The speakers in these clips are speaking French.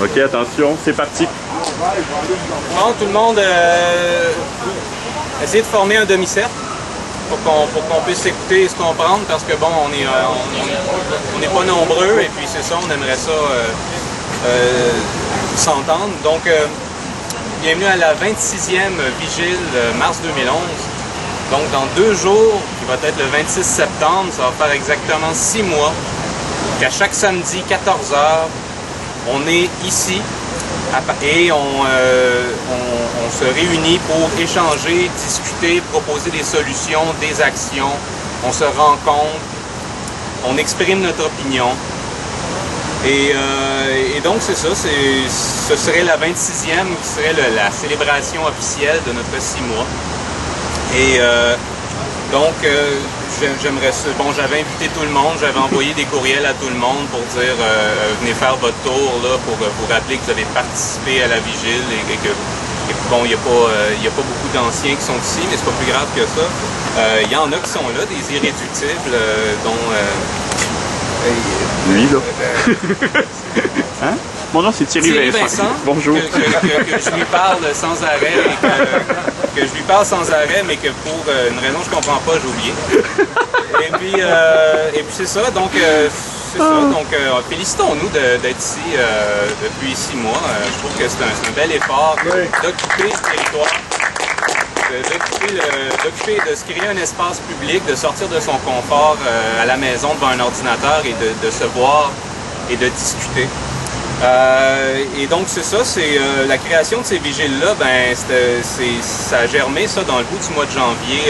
Ok, attention, c'est parti. Bon, tout le monde essayer de former un demi-cercle pour qu'on puisse s'écouter et se comprendre parce que bon, on n'est pas nombreux et puis c'est ça, on aimerait ça s'entendre. Donc, bienvenue à la 26e vigile mars 2011. Donc, dans 2 jours, qui va être le 26 septembre, ça va faire exactement 6 mois qu'à chaque samedi, 14h, on est ici et on se réunit pour échanger, discuter, proposer des solutions, des actions. On se rencontre, on exprime notre opinion. Et donc c'est ça, ce serait la 26e qui serait la célébration officielle de notre 6 mois. Et donc j'aimerais ça. Bon, j'avais invité tout le monde, j'avais envoyé des courriels à tout le monde pour dire venez faire votre tour là, pour vous rappeler que vous avez participé à la vigile et que bon, il n'y a pas beaucoup d'anciens qui sont ici, mais c'est pas plus grave que ça. Il y en a qui sont là, des irréductibles, dont lui là. Hein? Mon nom c'est Thierry Vincent. Bonjour. Que je lui parle sans arrêt que je lui parle sans arrêt, mais que pour une raison que je comprends pas, j'ai oublié. Et puis c'est ça, donc c'est ça. Donc félicitons-nous d'être ici depuis 6 mois. Je trouve que c'est un bel effort d'occuper le territoire, de se créer un espace public, de sortir de son confort à la maison devant un ordinateur et de se voir et de discuter. Et donc c'est ça, c'est la création de ces vigiles-là, ben ça a germé ça dans le bout du mois de janvier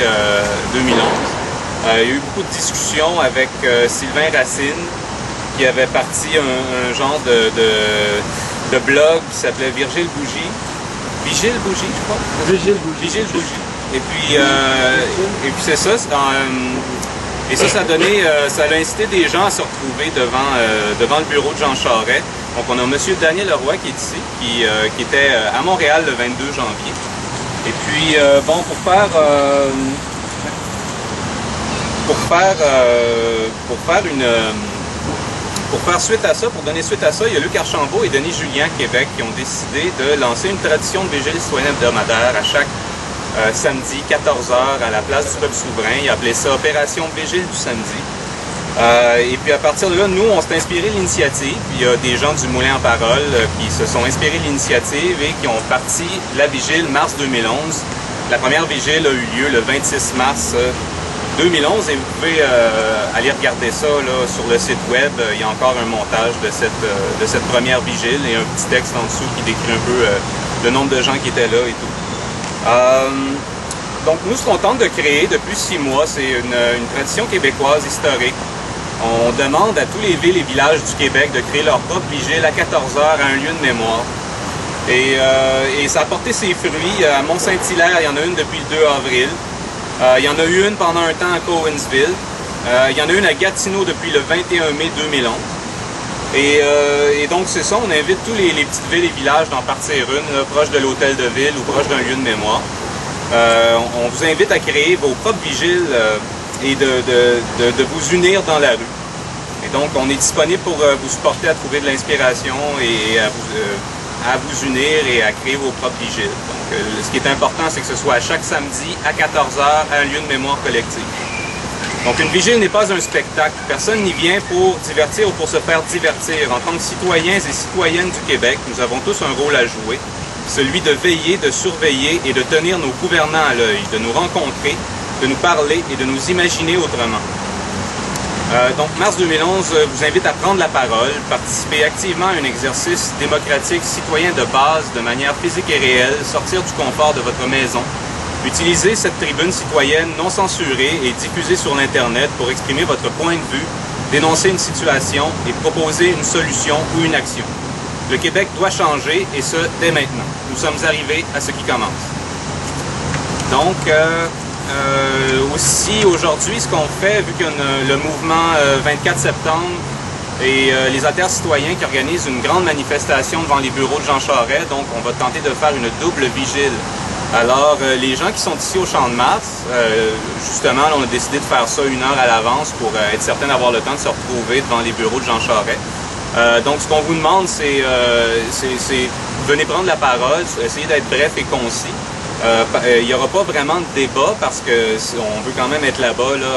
2011. Il y a eu beaucoup de discussions avec Sylvain Racine, qui avait parti un genre de blog qui s'appelait Virgile Bougie. Vigile Bougie, je crois? Vigile Bougie. Vigile Bougie. Et puis c'est ça. Et ça a donné, ça a incité des gens à se retrouver devant le bureau de Jean Charest. Donc on a M. Daniel Leroy qui est ici, qui était à Montréal le 22 janvier. Et puis bon, pour donner suite à ça, il y a Luc Archambault et Denis Julien Québec qui ont décidé de lancer une tradition de vigile citoyenne hebdomadaire à chaque samedi, 14h, à la place du peuple souverain. Ils appelaient ça Opération Vigile du samedi. Et puis à partir de là, nous, on s'est inspiré de l'initiative. Il y a des gens du Moulin en Parole qui se sont inspirés de l'initiative et qui ont parti la vigile mars 2011. La première vigile a eu lieu le 26 mars 2011 et vous pouvez aller regarder ça là, sur le site web. Il y a encore un montage de cette première vigile et un petit texte en dessous qui décrit un peu le nombre de gens qui étaient là et tout. Donc nous, ce qu'on tente de créer depuis 6 mois, c'est une tradition québécoise historique. On demande à tous les villes et villages du Québec de créer leur propre vigile à 14h à un lieu de mémoire. Et ça a porté ses fruits. À Mont-Saint-Hilaire, il y en a une depuis le 2 avril. Il y en a eu une pendant un temps à Cowansville. Il y en a une à Gatineau depuis le 21 mai 2011. Et donc c'est ça, on invite tous les petites villes et villages d'en partir une, là, proche de l'hôtel de ville ou proche d'un lieu de mémoire. On vous invite à créer vos propres vigiles et de vous unir dans la rue. Et donc on est disponible pour vous supporter à trouver de l'inspiration et à vous unir et à créer vos propres vigiles. Donc ce qui est important, c'est que ce soit à chaque samedi à 14h à un lieu de mémoire collective. Donc une vigile n'est pas un spectacle. Personne n'y vient pour divertir ou pour se faire divertir. En tant que citoyens et citoyennes du Québec, nous avons tous un rôle à jouer. Celui de veiller, de surveiller et de tenir nos gouvernants à l'œil, de nous rencontrer, de nous parler et de nous imaginer autrement. Donc mars 2011 vous invite à prendre la parole, participer activement à un exercice démocratique citoyen de base de manière physique et réelle, sortir du confort de votre maison, utilisez cette tribune citoyenne non censurée et diffusée sur l'Internet pour exprimer votre point de vue, dénoncer une situation et proposer une solution ou une action. Le Québec doit changer et ce, dès maintenant. Nous sommes arrivés à ce qui commence. Donc, aussi aujourd'hui, ce qu'on fait, vu qu'il y a le mouvement 24 septembre et les intercitoyens qui organisent une grande manifestation devant les bureaux de Jean Charest, donc on va tenter de faire une double vigile. Alors, les gens qui sont ici au Champ de Mars, justement, on a décidé de faire ça 1 heure à l'avance pour être certain d'avoir le temps de se retrouver devant les bureaux de Jean Charest. Donc, ce qu'on vous demande, c'est venez prendre la parole, essayez d'être bref et concis. Il n'y aura pas vraiment de débat parce qu'on veut quand même être là-bas là,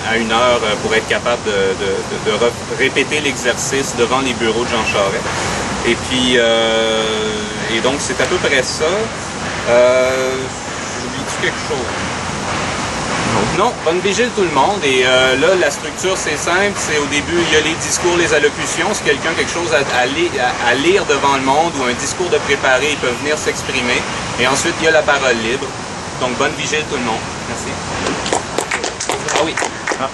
à 1 heure pour être capable de répéter l'exercice devant les bureaux de Jean Charest. Et puis, et donc c'est à peu près ça. J'oublie-tu quelque chose? Non, bonne vigile tout le monde. Et là, la structure, c'est simple. C'est au début, il y a les discours, les allocutions. Si quelqu'un a quelque chose à lire devant le monde ou un discours de préparer, ils peuvent venir s'exprimer. Et ensuite, il y a la parole libre. Donc, bonne vigile tout le monde. Merci. Ah oui. Ah.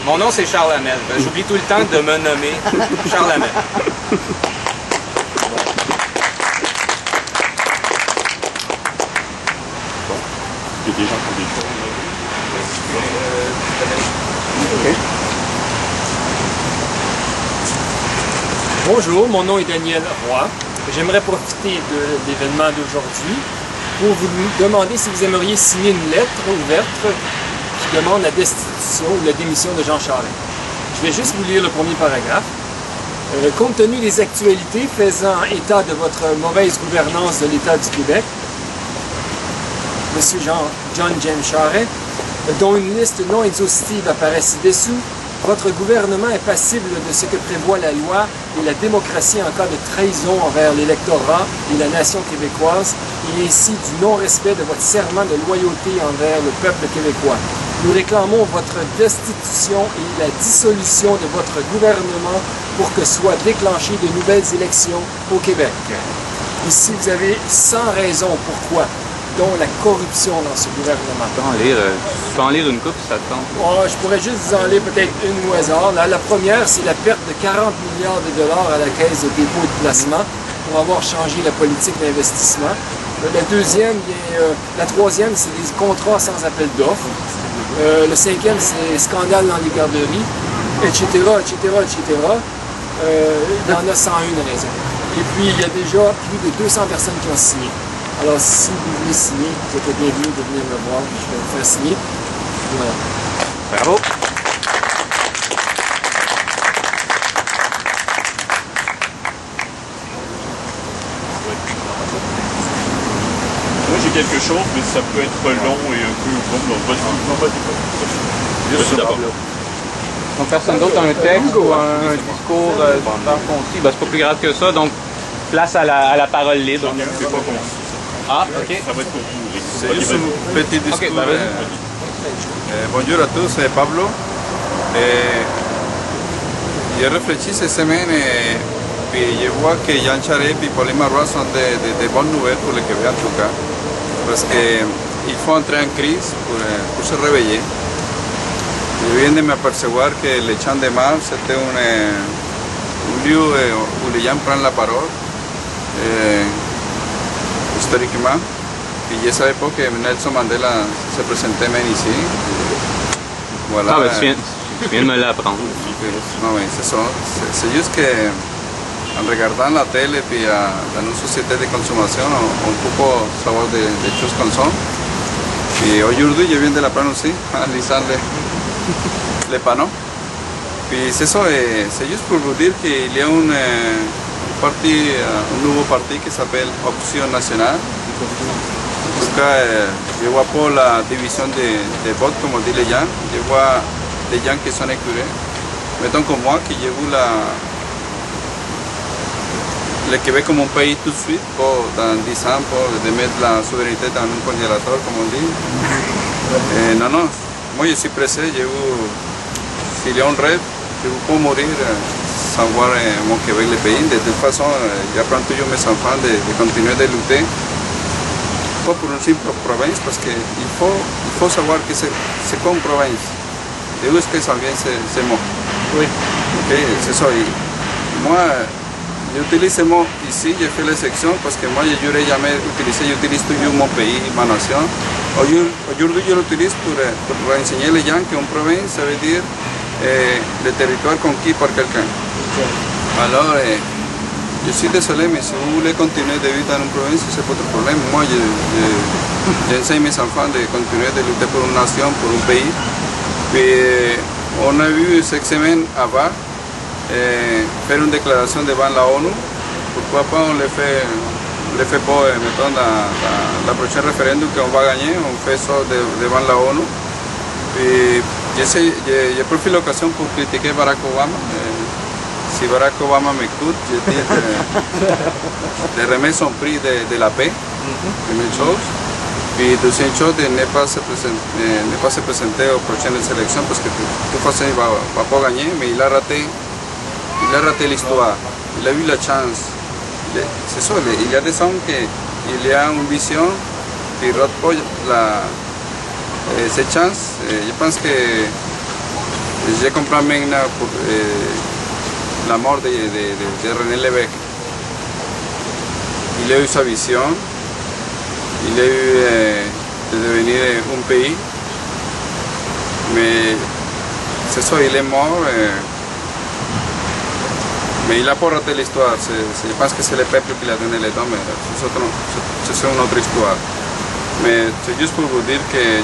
Mon nom, c'est Charles Hamel. J'oublie tout le temps de me nommer Charles Hamel. Il y a des gens qui ont des choses. Okay. Bonjour, mon nom est Daniel Roy. J'aimerais profiter de l'événement d'aujourd'hui pour vous demander si vous aimeriez signer une lettre ouverte qui demande la destitution ou la démission de Jean Charest. Je vais juste vous lire le premier paragraphe. Compte tenu des actualités faisant état de votre mauvaise gouvernance de l'État du Québec, M. John James Charest, dont une liste non exhaustive apparaît ci-dessous, votre gouvernement est passible de ce que prévoit la loi et la démocratie en cas de trahison envers l'électorat et la nation québécoise, et ainsi du non-respect de votre serment de loyauté envers le peuple québécois. Nous réclamons votre destitution et la dissolution de votre gouvernement pour que soient déclenchées de nouvelles élections au Québec. Ici, vous avez 100 raisons pourquoi, dont la corruption dans ce gouvernement. Tu peux en lire une coupe, ça te tente? Oh, je pourrais juste vous en lire peut-être une au hasard. Là, la première, c'est la perte de 40 milliards de dollars à la Caisse de dépôt et de placement pour avoir changé la politique d'investissement. La deuxième, la troisième, c'est les contrats sans appel d'offres. Le cinquième, c'est scandale dans les garderies, etc., etc., etc. Il y en a 101 raisons. Et puis, il y a déjà plus de 200 personnes qui ont signé. Alors, si vous voulez signer, vous êtes bienvenue de venir me voir, je vais vous faire signer. Voilà. Bravo! Moi, j'ai quelque chose, mais ça peut être long et un peu bon. Vas-y d'abord. Donc, personne d'autre a un texte ou un discours super concis? Ben, c'est pas plus grave que ça. Donc, place à la parole libre. C'est pas concis. Ah, ok. Ça va être pour vous. C'est juste un petit discours. Okay, Bonjour à tous, c'est Pablo. J'ai réfléchi cette semaine et je vois que Jean Charest et Pauline Marois sont de bonnes nouvelles pour le Québec en tout cas. Parce qu'il faut entrer en crise pour se réveiller. Je viens de m'apercevoir que le Champ de Mars c'était un lieu où les gens prennent la parole. Historiquement, et je ne savais pas que Nelson Mandela se présentait même ici. Voilà. Ah, ben, tu viens de me l'apprendre. Non, oui, c'est ça. C'est juste que en regardant la télé et dans une société de consommation, on peut savoir des choses comme ça. Et aujourd'hui, je viens de l'apprendre aussi, en lisant les panneaux. Et c'est ça, c'est juste pour vous dire qu'il y a un nouveau parti qui s'appelle Option Nationale. En tout cas, je ne vois pas la division des votes, comme disent les gens. Je vois des gens qui sont écœurés. Mettons comme moi, que j'ai vu le Québec comme un pays tout de suite, pas dans 10 ans, pas de mettre la souveraineté dans un congélateur, comme on dit. Non, moi je suis pressé, s'il y a un rêve, je ne peux pas mourir sans voir mon Québec, le pays. De toute façon, j'apprends toujours mes enfants de continuer de lutter, pas pour une simple province, parce qu'il faut savoir que c'est comme province. De où est-ce que ça vient ce mot? Oui. Okay, c'est ça. Et moi, j'utilise ce mot ici, j'ai fait l'exception parce que moi, je n'aurais jamais utilisé, j'utilise toujours mon pays, ma nation. Aujourd'hui, je l'utilise pour enseigner les gens qu'une province, ça veut dire le territoire conquis par quelqu'un. Alors, je suis désolé, mais si vous voulez continuer de vivre dans une province, c'est votre problème. Moi, j'enseigne mes enfants de continuer de lutter pour une nation, pour un pays. Puis, on a vu cette semaine avant faire une déclaration devant la ONU. Pourquoi pas on le fait pas, mettons, dans la prochaine référendum qu'on va gagner, on fait ça devant la ONU. Et je profite de l'occasion pour critiquer Barack Obama. Si Barack Obama m'écoute, je dis de remettre son prix de la paix, première chose. Puis deuxième chose, de ne pas se présenter aux prochaines élections parce que de toute façon il va pas gagner, mais il a raté l'histoire. Il a eu la chance. C'est ça, il y a des hommes qui y a une vision qui rate pas cette chance. Je pense que je comprends maintenant pour la mort de René Lévesque. Il a eu sa vision, il a eu de devenir un pays, mais c'est ça, il est mort. Mais il n'a pas raté l'histoire. Je pense que c'est le peuple qui l'a donné les dons, mais c'est une autre histoire. Mais c'est juste pour vous dire que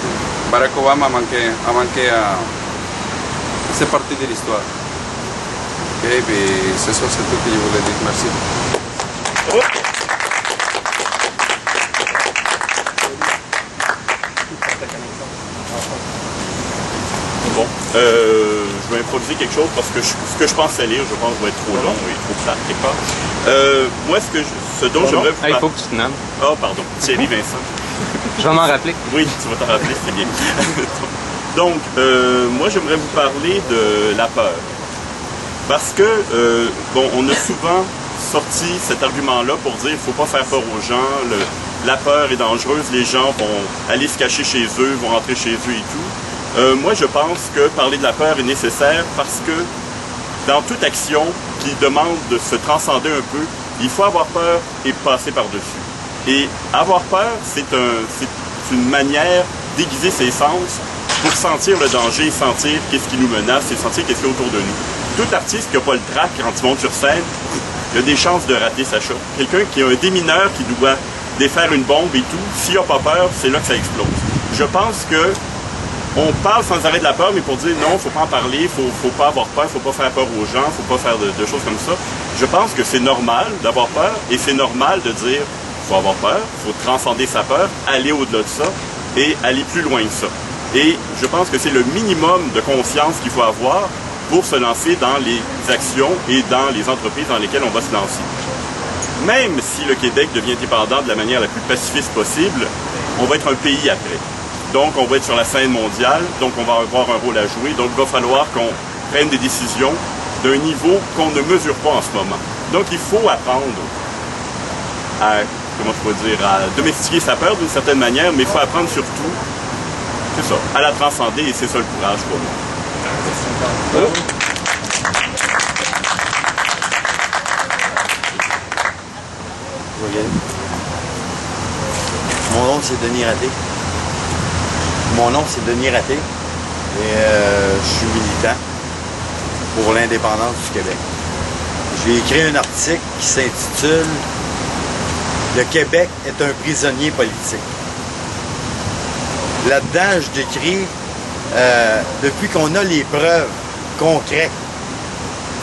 Barack Obama a manqué cette partie de l'histoire. Okay, puis c'est ça, c'est tout que je voulais dire. Merci. Bon, je vais improviser quelque chose parce que ce que je pensais lire, je pense, va être trop long et trop plate quelque part. Moi, ce dont j'aimerais vous parler... Il faut que tu te nommes. Ah, pardon, Thierry Vincent. Je vais m'en rappeler. Oui, tu vas t'en rappeler, c'est bien. Donc, moi, j'aimerais vous parler de la peur. Parce que, bon, on a souvent sorti cet argument-là pour dire qu'il ne faut pas faire peur aux gens, la peur est dangereuse, les gens vont aller se cacher chez eux, vont rentrer chez eux et tout. Moi, je pense que parler de la peur est nécessaire parce que dans toute action qui demande de se transcender un peu, il faut avoir peur et passer par-dessus. Et avoir peur, c'est une manière d'aiguiser ses sens pour sentir le danger, sentir qu'est-ce qui nous menace et sentir qu'est-ce qu'il y a autour de nous. Tout artiste qui n'a pas le trac quand il monte sur scène, il a des chances de rater sa shot. Quelqu'un qui a un démineur qui doit défaire une bombe et tout, s'il n'a pas peur, c'est là que ça explose. Je pense que on parle sans arrêt de la peur, mais pour dire non, il ne faut pas en parler, faut pas avoir peur, il ne faut pas faire peur aux gens, il ne faut pas faire de choses comme ça. Je pense que c'est normal d'avoir peur et c'est normal de dire il faut avoir peur, il faut transcender sa peur, aller au-delà de ça et aller plus loin que ça. Et je pense que c'est le minimum de confiance qu'il faut avoir pour se lancer dans les actions et dans les entreprises dans lesquelles on va se lancer. Même si le Québec devient indépendant de la manière la plus pacifiste possible, on va être un pays après. Donc, on va être sur la scène mondiale, donc on va avoir un rôle à jouer. Donc, il va falloir qu'on prenne des décisions d'un niveau qu'on ne mesure pas en ce moment. Donc, il faut apprendre à, comment je peux dire, à domestiquer sa peur d'une certaine manière, mais il faut apprendre surtout, c'est ça, à la transcender et c'est ça le courage pour moi. Mon nom, c'est Denis Raté. Mon nom, c'est Denis Raté. Et je suis militant pour l'indépendance du Québec. J'ai écrit un article qui s'intitule « Le Québec est un prisonnier politique ». Là-dedans, je décris, depuis qu'on a les preuves concrètes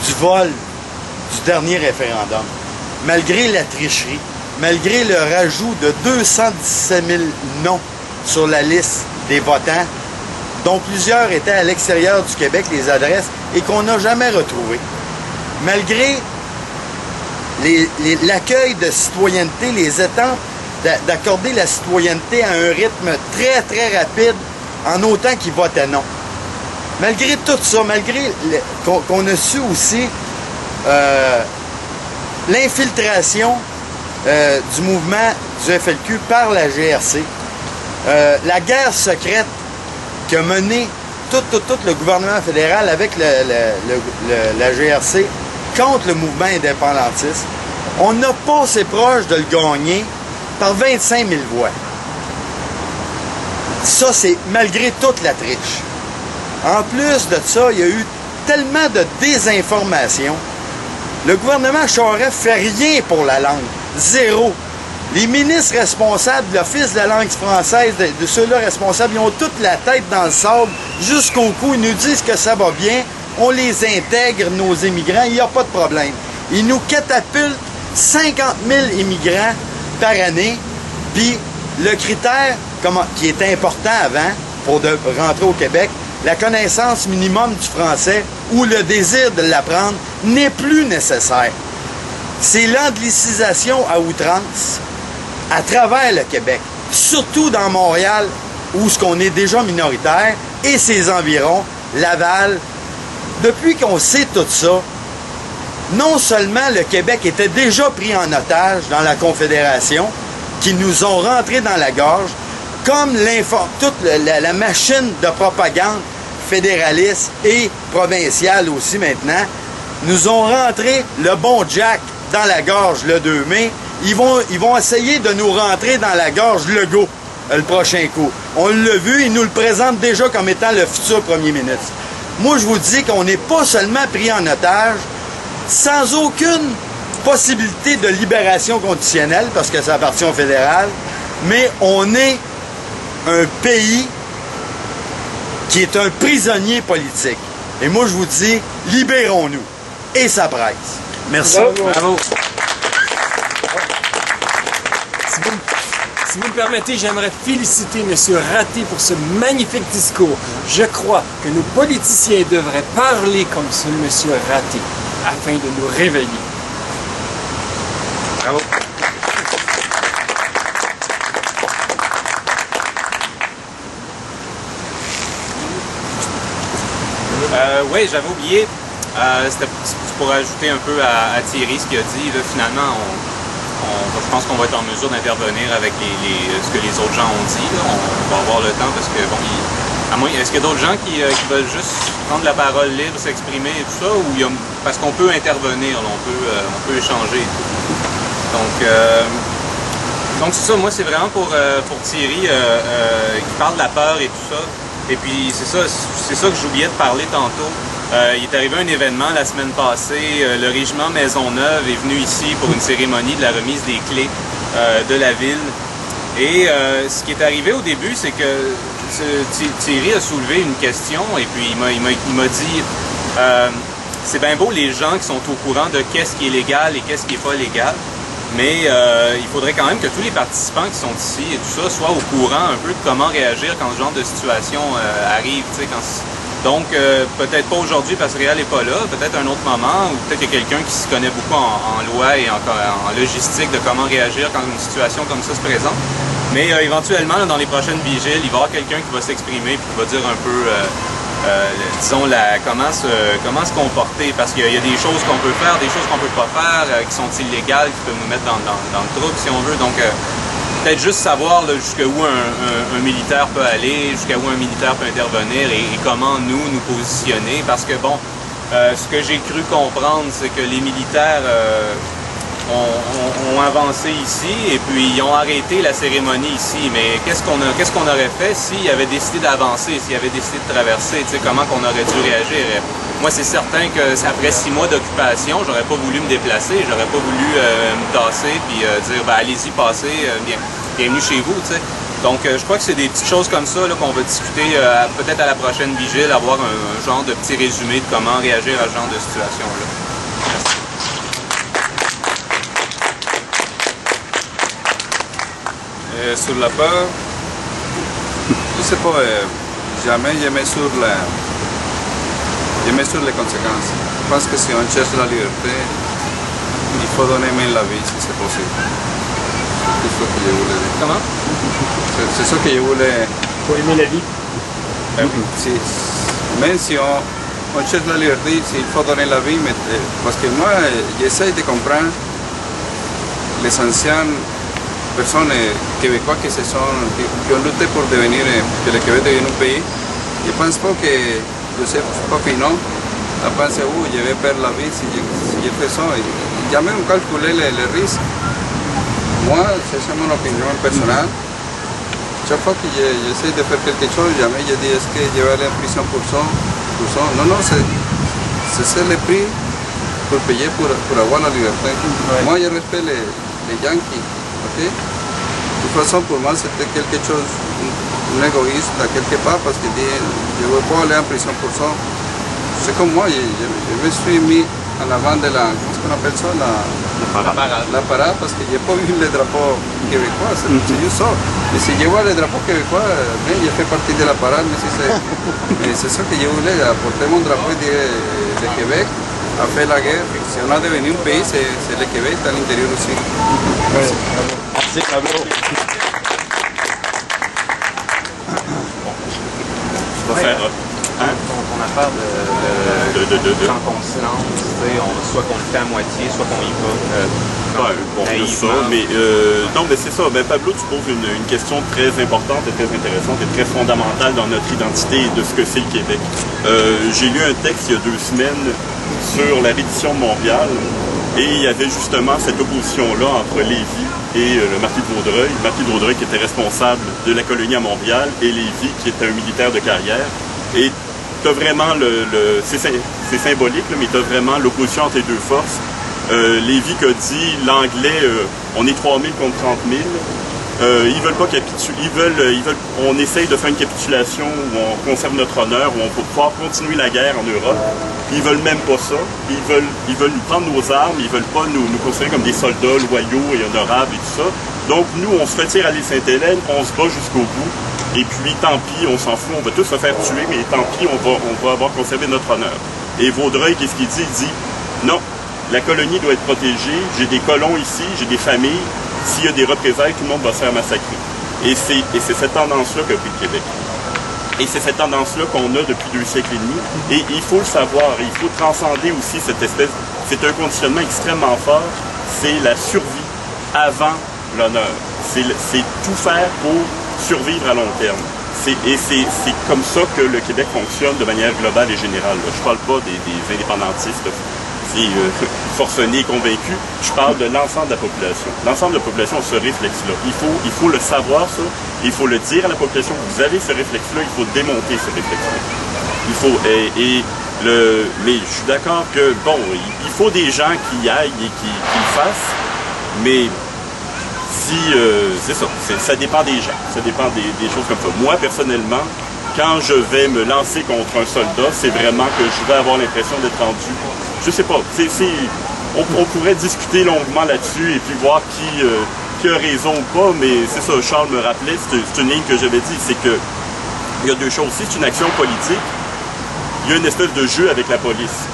du vol du dernier référendum, malgré la tricherie, malgré le rajout de 217 000 noms sur la liste des votants, dont plusieurs étaient à l'extérieur du Québec, les adresses, et qu'on n'a jamais retrouvées. Malgré l'accueil de citoyenneté, les étapes d'accorder la citoyenneté à un rythme très, très rapide, en autant qu'ils votaient non. Malgré tout ça, malgré qu'on a su aussi l'infiltration du mouvement du FLQ par la GRC, la guerre secrète qu'a menée tout le gouvernement fédéral avec la GRC contre le mouvement indépendantiste, on n'a pas assez proche de le gagner par 25 000 voix. Ça, c'est malgré toute la triche. En plus de ça, il y a eu tellement de désinformation. Le gouvernement Charest fait rien pour la langue. Zéro. Les ministres responsables de l'Office de la langue française, de ceux-là responsables, ils ont toute la tête dans le sable jusqu'au cou. Ils nous disent que ça va bien. on les intègre, nos immigrants, il n'y a pas de problème. Ils nous catapultent 50 000 immigrants par année, puis le critère qui était important avant pour rentrer au Québec, la connaissance minimum du français ou le désir de l'apprendre n'est plus nécessaire. C'est l'anglicisation à outrance à travers le Québec, surtout dans Montréal, où ce qu'on est déjà minoritaire, et ses environs, Laval. Depuis qu'on sait tout ça, non seulement le Québec était déjà pris en otage dans la Confédération, qui nous ont rentrés dans la gorge, comme toute la machine de propagande fédéraliste et provinciale aussi maintenant, nous ont rentré le bon Jack dans la gorge le 2 mai. Ils vont essayer de nous rentrer dans la gorge Legault le prochain coup. On l'a vu, ils nous le présentent déjà comme étant le futur premier ministre. Moi, je vous dis qu'on n'est pas seulement pris en otage, sans aucune possibilité de libération conditionnelle, parce que ça appartient au fédéral, mais on est un pays qui est un prisonnier politique. Et moi, je vous dis, libérons-nous. Et ça presse. Merci. Bravo. Si vous me permettez, j'aimerais féliciter M. Raté pour ce magnifique discours. Je crois que nos politiciens devraient parler comme ce M. Raté, afin de nous réveiller. Bravo. Oui, j'avais oublié, c'était pour ajouter un peu à Thierry ce qu'il a dit. Là, finalement, je pense qu'on va être en mesure d'intervenir avec ce que les autres gens ont dit. Là. On va avoir le temps parce que, bon, est-ce qu'il y a d'autres gens qui veulent juste prendre la parole libre, s'exprimer et tout ça, ou parce qu'on peut intervenir, là, on peut échanger et tout. Donc c'est ça, moi c'est vraiment pour Thierry qui parle de la peur et tout ça. Et puis c'est ça que j'oubliais de parler tantôt. Il est arrivé un événement la semaine passée. Le régiment Maisonneuve est venu ici pour une cérémonie de la remise des clés de la ville. Et ce qui est arrivé au début, c'est que Thierry a soulevé une question et puis il m'a dit c'est bien beau les gens qui sont au courant de qu'est-ce qui est légal et qu'est-ce qui n'est pas légal. Mais il faudrait quand même que tous les participants qui sont ici et tout ça soient au courant un peu de comment réagir quand ce genre de situation arrive. Donc, peut-être pas aujourd'hui parce que Réal n'est pas là, peut-être un autre moment, ou peut-être qu'il y a quelqu'un qui se connaît beaucoup en loi et en logistique de comment réagir quand une situation comme ça se présente. Mais éventuellement, là, dans les prochaines vigiles, il va y avoir quelqu'un qui va s'exprimer et qui va dire un peu... disons, comment se comporter, parce qu'il y a des choses qu'on peut faire, des choses qu'on peut pas faire, qui sont illégales, qui peuvent nous mettre dans le trouble, si on veut. Donc, peut-être juste savoir jusqu'où un militaire peut aller, jusqu'où un militaire peut intervenir et comment nous positionner, parce que, bon, ce que j'ai cru comprendre, c'est que les militaires ont avancé ici et puis ils ont arrêté la cérémonie ici. Mais qu'est-ce qu'on aurait fait s'ils avaient décidé d'avancer, s'ils avaient décidé de traverser, comment qu'on aurait dû réagir? Moi, c'est certain que après 6 mois d'occupation, j'aurais pas voulu me déplacer, j'aurais pas voulu me tasser puis dire allez-y, passez, bienvenue chez vous, t'sais. Donc, je crois que c'est des petites choses comme ça là, qu'on va discuter peut-être à la prochaine vigile, avoir un genre de petit résumé de comment réagir à ce genre de situation-là. Merci. Sur la peur, je sais pas, jamais je mets sur les conséquences. Je pense que si on cherche la liberté, il faut donner même la vie si c'est possible. C'est ce que je voulais dire. Comment? C'est ce que je voulais... Pour aimer la vie. Si, même si on cherche la liberté, il faut donner la vie, mais, parce que moi, j'essaie de comprendre les anciens personnes québécois qui ont lutté pour devenir, que le Québec devienne un pays. Je ne pense pas que Joseph Papineau a pensé, je vais perdre la vie si je fais ça. Jamais on calculé les risques. Moi, c'est mon opinion personnelle. Chaque fois que j'essaie de faire quelque chose, jamais je dis est-ce que je vais aller en prison pour ça. Non, c'est ça le prix pour payer pour avoir la liberté. Ouais. Moi, je respecte les Yankees. Okay? De toute façon, pour moi, c'était quelque chose, un égoïste à quelque part, parce que je ne veux pas aller en prison pour ça. c'est comme moi, je me suis mis en avant de la, comment qu'on appelle ça, la parade, parce que j'ai pas vu le drapeau québécois, c'est juste ça. Et si je vois le drapeau québécois, mais je fais partie de la parade, mais c'est ça que je voulais, apporter mon drapeau de Québec, a fait la guerre. Si on a devenu un pays, c'est le Québec à l'intérieur aussi. Merci, Pablo. On va faire... Hein? Ton affaire de sans conscience, soit qu'on le fait à moitié, soit qu'on y va. Ouais, bon, il y a ça, mais non, mais c'est ça. Ben, Pablo, tu poses une question très importante et très intéressante et très fondamentale dans notre identité et de ce que c'est le Québec. J'ai lu un texte il y a 2 semaines sur la reddition de Montréal et il y avait justement cette opposition-là entre Lévis et le marquis de Vaudreuil. Le marquis de Vaudreuil qui était responsable de la colonie à Montréal et Lévis qui était un militaire de carrière. Et t'as vraiment c'est symbolique, là, mais t'as vraiment l'opposition entre les deux forces. Lévis a dit, l'anglais, on est 3000 contre 30 000. Ils veulent pas capituler, on essaye de faire une capitulation où on conserve notre honneur, où on peut pouvoir continuer la guerre en Europe. Ils veulent même pas ça. Ils veulent nous prendre nos armes, ils veulent pas nous considérer comme des soldats loyaux et honorables et tout ça. Donc nous, on se retire à l'île Sainte-Hélène, on se bat jusqu'au bout. Et puis, tant pis, on s'en fout, on va tous se faire tuer, mais tant pis, on va avoir conservé notre honneur. Et Vaudreuil, qu'est-ce qu'il dit? Il dit, non, la colonie doit être protégée, j'ai des colons ici, j'ai des familles, s'il y a des représailles, tout le monde va se faire massacrer. Et c'est cette tendance-là qu'a pris le Québec. Et c'est cette tendance-là qu'on a depuis 2 siècles et demi. Et il faut le savoir, il faut transcender aussi cette espèce... C'est un conditionnement extrêmement fort, c'est la survie avant l'honneur. C'est tout faire pour survivre à long terme. C'est comme ça que le Québec fonctionne de manière globale et générale. Je ne parle pas des indépendantistes forcenés, convaincus. Je parle de l'ensemble de la population. L'ensemble de la population a ce réflexe-là. Il faut le savoir, ça. Il faut le dire à la population. Vous avez ce réflexe-là. Il faut démonter ce réflexe-là. Mais je suis d'accord que, bon, il faut des gens qui aillent et qui le fassent, mais c'est ça, ça dépend des gens, ça dépend des choses comme ça. Moi, personnellement, quand je vais me lancer contre un soldat, c'est vraiment que je vais avoir l'impression d'être rendu, je sais pas, on pourrait discuter longuement là-dessus et puis voir qui a raison ou pas, mais c'est ça, Charles me rappelait, c'est une ligne que j'avais dit, c'est que il y a 2 choses. Si c'est une action politique, il y a une espèce de jeu avec la police.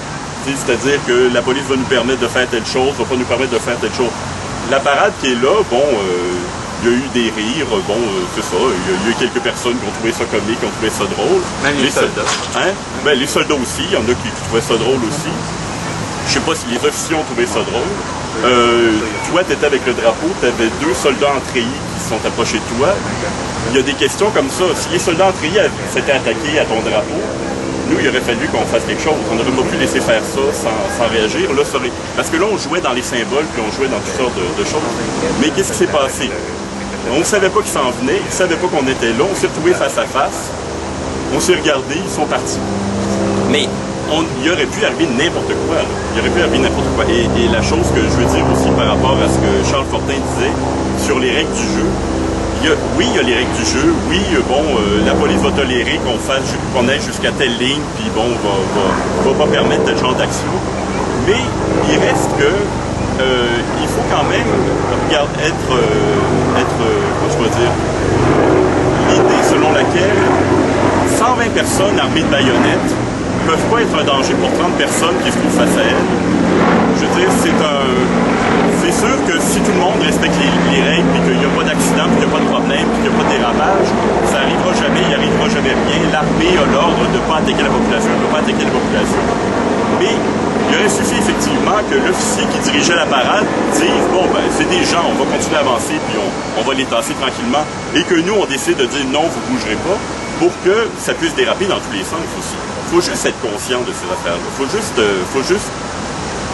C'est-à-dire que la police va nous permettre de faire telle chose, va pas nous permettre de faire telle chose. La parade qui est là, bon, il y a eu des rires, bon, c'est ça, il y a eu quelques personnes qui ont trouvé ça comique, qui ont trouvé ça drôle. Même les soldats. Hein? Ben, les soldats aussi, il y en a qui trouvaient ça drôle aussi. Je sais pas si les officiers ont trouvé ça drôle. Toi, tu étais avec le drapeau, tu avais 2 soldats en treillis qui se sont approchés de toi. Il y a des questions comme ça. Si les soldats en treillis s'étaient attaqués à ton drapeau, nous, il aurait fallu qu'on fasse quelque chose. On n'aurait pas pu laisser faire ça sans réagir. Là, parce que là, on jouait dans les symboles, puis on jouait dans toutes sortes de choses. Mais qu'est-ce qui s'est passé? On ne savait pas qu'ils s'en venaient, ils ne savaient pas qu'on était là, on s'est retrouvés face à face, on s'est regardés, ils sont partis. Mais il aurait pu arriver n'importe quoi, là. Il aurait pu arriver n'importe quoi. Et la chose que je veux dire aussi par rapport à ce que Charles Fortin disait sur les règles du jeu, il y a les règles du jeu. Oui, bon, la police va tolérer qu'on aille jusqu'à telle ligne, puis bon, va pas permettre tel genre d'action. Mais il reste que il faut quand même être comment je peux dire, l'idée selon laquelle 120 personnes armées de baïonnettes ne peuvent pas être un danger pour 30 personnes qui se trouvent face à elles. Je veux dire, c'est sûr que si tout le monde respecte les règles, puis qu'il n'y a pas d'accident, puis qu'il n'y a pas de problème, puis qu'il n'y a pas de dérapage, ça n'arrivera jamais, il n'arrivera jamais rien. L'armée a l'ordre de ne pas attaquer la population, elle ne peut pas attaquer la population. Mais il aurait suffi effectivement que l'officier qui dirigeait la parade dise, bon, ben, c'est des gens, on va continuer à avancer, puis on va les tasser tranquillement, et que nous, on décide de dire non, vous ne bougerez pas, pour que ça puisse déraper dans tous les sens aussi. Il faut juste être conscient de ces affaires-là. Faut juste,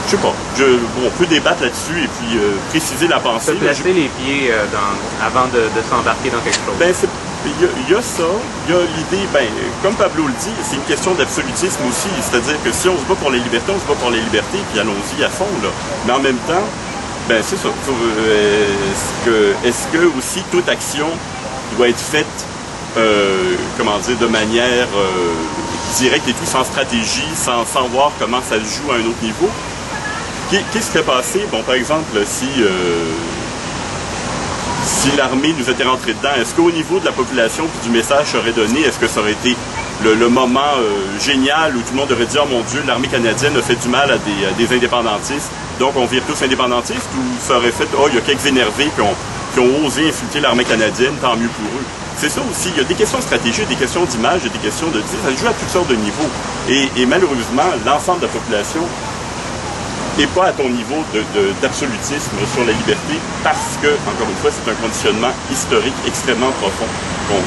je sais pas, on peut débattre là-dessus et puis préciser la pensée. Se placer les pieds avant de s'embarquer dans quelque chose. Ben, il y a ça, il y a l'idée, ben, comme Pablo le dit, c'est une question d'absolutisme aussi. C'est-à-dire que si on se bat pour les libertés, on se bat pour les libertés, puis allons-y à fond, là. Mais en même temps, ben, c'est ça. Est-ce que aussi toute action doit être faite, comment dire, de manière direct et tout, sans stratégie, sans voir comment ça se joue à un autre niveau. Qu'est-ce qui serait passé? Bon, par exemple, si l'armée nous était rentrée dedans, est-ce qu'au niveau de la population puis du message serait donné, est-ce que ça aurait été le moment génial où tout le monde aurait dit « Oh mon Dieu, l'armée canadienne a fait du mal à des indépendantistes, donc on vire tous indépendantistes » ou ça aurait fait « Oh, il y a quelques énervés qui ont osé insulter l'armée canadienne, tant mieux pour eux ». C'est ça aussi, il y a des questions stratégiques, des questions d'image, des questions de... Ça se joue à toutes sortes de niveaux. Et malheureusement, l'ensemble de la population n'est pas à ton niveau d'absolutisme sur la liberté parce que, encore une fois, c'est un conditionnement historique extrêmement profond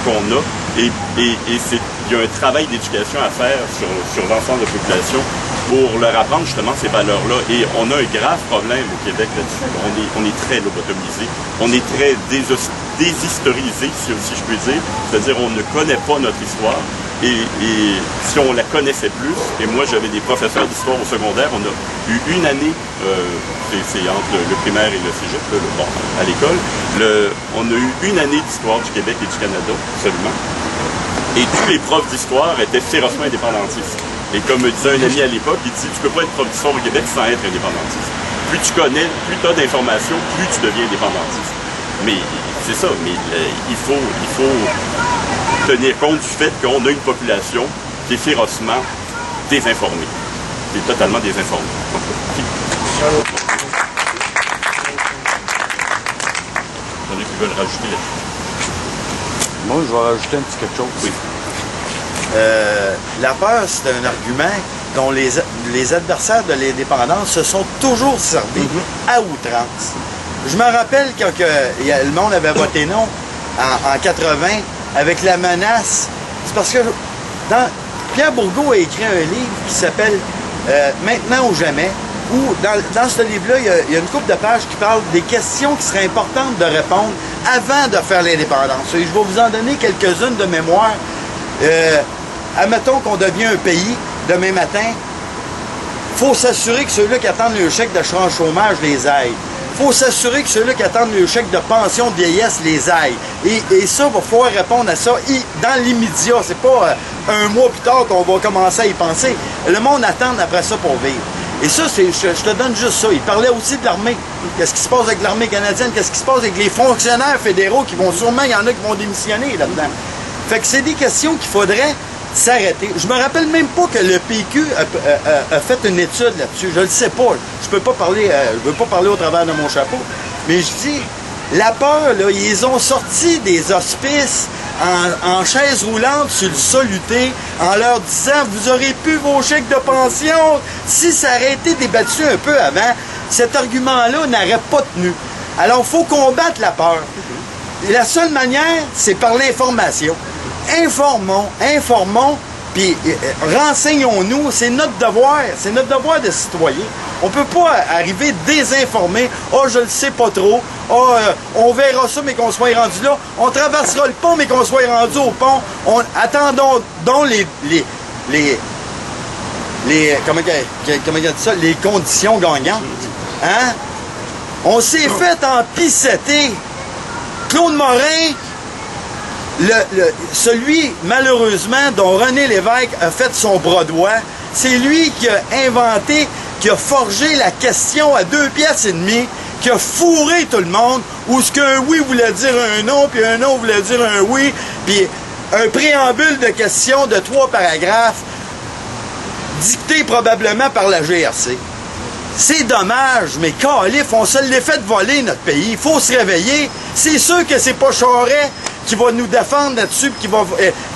qu'on a. Et il y a un travail d'éducation à faire sur l'ensemble de la population pour leur apprendre justement ces valeurs-là. Et on a un grave problème au Québec là-dessus. On est très lobotomisé, on est très déshistorisé, si je puis dire. C'est-à-dire on ne connaît pas notre histoire. Et si on la connaissait plus, et moi j'avais des professeurs d'histoire au secondaire, on a eu une année, c'est entre le primaire et le cégep, à l'école, on a eu une année d'histoire du Québec et du Canada seulement. Et tous les profs d'histoire étaient férocement indépendantistes. Et comme me disait un ami à l'époque, il dit, tu peux pas être prof d'histoire au Québec sans être indépendantiste. Plus tu connais, plus tu as d'informations, plus tu deviens indépendantiste. Mais c'est ça, mais il faut tenir compte du fait qu'on a une population qui est férocement désinformée. Qui est totalement désinformée. Il y en a qui veulent rajouter là-dessus. Moi, je vais rajouter un petit quelque chose. Oui. La peur, c'est un argument dont les adversaires de l'indépendance se sont toujours servis à outrance. Je me rappelle quand le monde avait voté non en 80 avec la menace. C'est parce que Pierre Bourgault a écrit un livre qui s'appelle Maintenant ou jamais, où dans ce livre-là, il y a une couple de pages qui parlent des questions qui seraient importantes de répondre avant de faire l'indépendance. Et je vais vous en donner quelques-unes de mémoire. Admettons qu'on devient un pays demain matin, il faut s'assurer que ceux-là qui attendent le chèque d'assurance chômage les aillent. Il faut s'assurer que ceux-là qui attendent le chèque de pension de vieillesse les aillent. Et ça, il va falloir répondre à ça dans l'immédiat. C'est pas un mois plus tard qu'on va commencer à y penser. Le monde attend après ça pour vivre. Et ça, je te donne juste ça. Il parlait aussi de l'armée. Qu'est-ce qui se passe avec l'armée canadienne? Qu'est-ce qui se passe avec les fonctionnaires fédéraux qui vont sûrement, il y en a qui vont démissionner là-dedans. Fait que c'est des questions qu'il faudrait s'arrêter. Je me rappelle même pas que le PQ a fait une étude là-dessus. Je le sais pas. Je peux pas parler, je veux pas parler au travers de mon chapeau. Mais je dis, la peur, là, ils ont sorti des hospices en chaise roulante sur le soluté en leur disant, vous aurez plus vos chèques de pension. Si ça aurait été débattu un peu avant, cet argument-là n'aurait pas tenu. Alors, il faut combattre la peur. La seule manière, c'est par l'information. Informons, puis renseignons-nous, c'est notre devoir de citoyen. On peut pas arriver désinformé, « Ah, je le sais pas trop, on verra ça, mais qu'on soit rendu là, on traversera le pont, mais qu'on soit rendu au pont, attendons donc comment il a dit ça, les conditions gagnantes. Hein? On s'est fait empisseter. Claude Morin, celui, malheureusement, dont René Lévesque a fait son bras droit, c'est lui qui a inventé, qui a forgé la question à 2 piastres et demi, qui a fourré tout le monde, où ce qu'un oui voulait dire un non, puis un non voulait dire un oui, puis un préambule de questions de 3 paragraphes, dicté probablement par la GRC. C'est dommage, mais calif, on se l'est fait voler notre pays. Il faut se réveiller. C'est sûr que c'est pas Charest qui va nous défendre là-dessus, qui va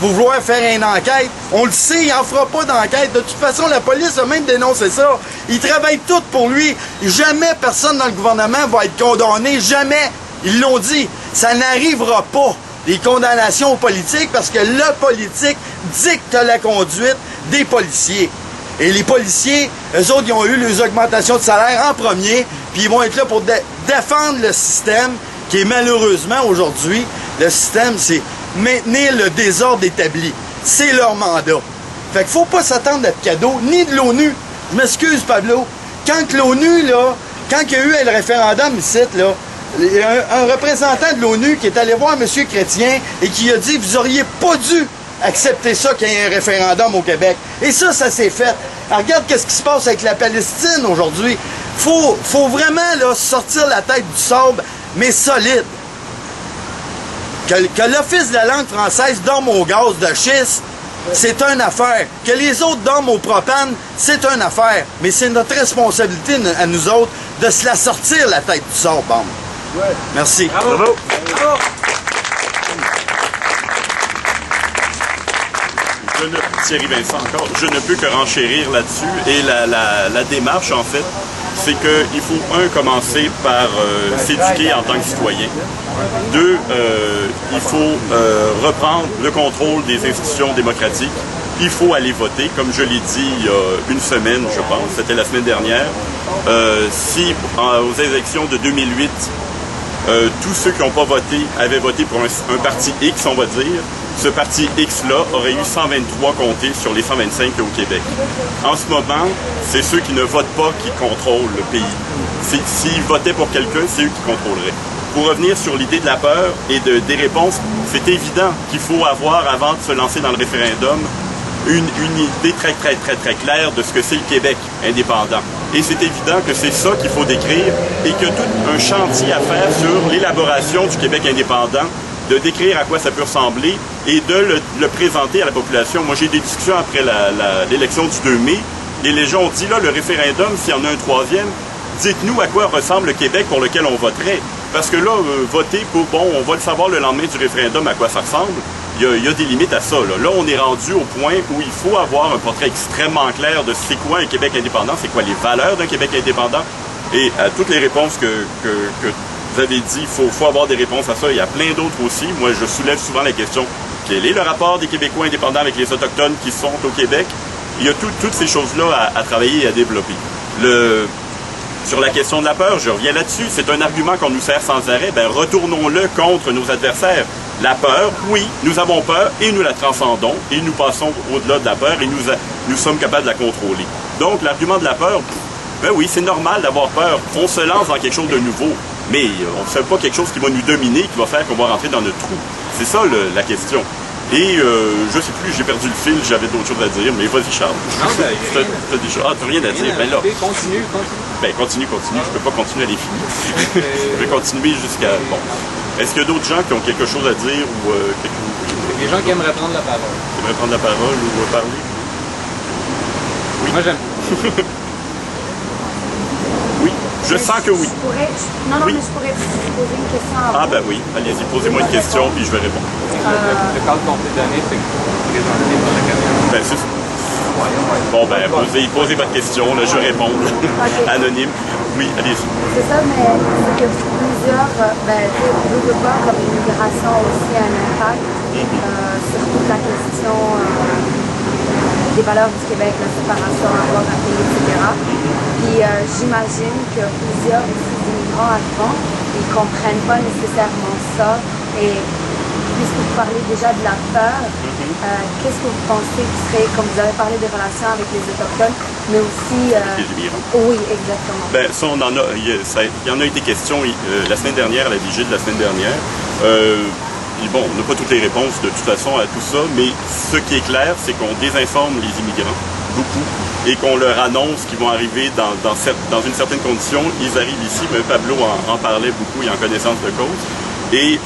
vouloir faire une enquête. On le sait, il n'en fera pas d'enquête. De toute façon, la police a même dénoncé ça. Ils travaillent tous pour lui. Jamais personne dans le gouvernement va être condamné. Jamais. Ils l'ont dit. Ça n'arrivera pas, les condamnations aux politiques, parce que le politique dicte la conduite des policiers. Et les policiers, eux autres, ils ont eu les augmentations de salaire en premier, puis ils vont être là pour défendre le système, qui est malheureusement aujourd'hui, le système, c'est maintenir le désordre établi. C'est leur mandat. Fait qu'il faut pas s'attendre à de cadeaux, ni de l'ONU. Je m'excuse, Pablo. Quand l'ONU, là, quand il y a eu le référendum ici, là, il y a un représentant de l'ONU qui est allé voir M. Chrétien et qui a dit, vous auriez pas dû accepter ça qu'il y ait un référendum au Québec. Et ça s'est fait. Alors, regarde qu'est-ce qui se passe avec la Palestine aujourd'hui. Faut vraiment là, sortir la tête du sable, mais solide. Que l'Office de la langue française dorme au gaz de schiste, c'est une affaire. Que les autres dorment au propane, c'est une affaire. Mais c'est notre responsabilité à nous autres de se la sortir la tête du sable, bon. Ouais. Merci. Bravo. Bravo. Bravo. Thierry Vincent encore, je ne peux que renchérir là-dessus. Et la démarche, en fait, c'est qu'il faut, commencer par s'éduquer en tant que citoyen. 2, il faut reprendre le contrôle des institutions démocratiques. Il faut aller voter, comme je l'ai dit il y a une semaine, je pense, c'était la semaine dernière. Si aux élections de 2008, tous ceux qui n'ont pas voté avaient voté pour un parti X, on va dire, ce parti X-là aurait eu 123 comtés sur les 125 au Québec. En ce moment, c'est ceux qui ne votent pas qui contrôlent le pays. S'ils votaient pour quelqu'un, c'est eux qui contrôleraient. Pour revenir sur l'idée de la peur et des réponses, c'est évident qu'il faut avoir, avant de se lancer dans le référendum, une idée très claire de ce que c'est le Québec indépendant. Et c'est évident que c'est ça qu'il faut décrire et qu'il y a tout un chantier à faire sur l'élaboration du Québec indépendant, de décrire à quoi ça peut ressembler et de le présenter à la population. Moi, j'ai des discussions après l'élection du 2 mai et les gens ont dit, là, le référendum, s'il y en a un troisième, dites-nous à quoi ressemble le Québec pour lequel on voterait. Parce que là, voter pour, bon, on va le savoir le lendemain du référendum à quoi ça ressemble. Il y a des limites à ça. Là, on est rendu au point où il faut avoir un portrait extrêmement clair de c'est quoi un Québec indépendant, c'est quoi les valeurs d'un Québec indépendant. Et à toutes les réponses que vous avez dit, il faut avoir des réponses à ça. Il y a plein d'autres aussi. Moi, je soulève souvent la question, quel est le rapport des Québécois indépendants avec les Autochtones qui sont au Québec? Il y a toutes ces choses-là à travailler et à développer. Sur la question de la peur, je reviens là-dessus, c'est un argument qu'on nous sert sans arrêt. Ben, retournons-le contre nos adversaires. La peur, oui, nous avons peur et nous la transcendons et nous passons au-delà de la peur et nous sommes capables de la contrôler. Donc, l'argument de la peur, ben oui, c'est normal d'avoir peur. On se lance dans quelque chose de nouveau, mais on ne fait pas quelque chose qui va nous dominer, qui va faire qu'on va rentrer dans notre trou. C'est ça la question. Et je sais plus, j'ai perdu le fil, j'avais d'autres choses à dire, mais vas-y Charles. Non, ben, t'as rien à dire. Ben là, Continue. ben continue. Je peux pas continuer à les finir. Je vais continuer jusqu'à... Bon. Est-ce qu'il y a d'autres gens qui ont quelque chose à dire ou Les gens qui aimeraient prendre la parole. qui aimeraient prendre la parole ou parler? Oui. Moi, j'aime. Oui, je sens que oui. Non, Oui. mais je pourrais vous poser une question à vous. Ah ben oui, allez-y, posez-moi une question puis je vais répondre. Le cadre complet d'année, c'est présenté par la caméra. Ben, c'est... Bon ben, posez votre question, là, je vais répondre. Anonyme. Oui, allez-y. C'est ça, mais c'est que plusieurs, ne veut pas, comme l'immigration aussi a un impact sur toute la question des valeurs du Québec, la séparation, avoir un pays, etc. Puis j'imagine que plusieurs aussi immigrants arrivants, ils ne comprennent pas nécessairement ça. Et puisque vous parlez déjà de la peur, qu'est-ce que vous pensez qui serait, comme vous avez parlé des relations avec les Autochtones, mais aussi... Les immigrants. Oui, exactement. Ben, ça, il y en a été question la semaine dernière, à la vigile de la semaine dernière. Bon, on n'a pas toutes les réponses de toute façon à tout ça, mais ce qui est clair, c'est qu'on désinforme les immigrants, beaucoup, et qu'on leur annonce qu'ils vont arriver dans une certaine condition. Ils arrivent ici, mais Pablo en parlait beaucoup, il est en connaissance de cause, et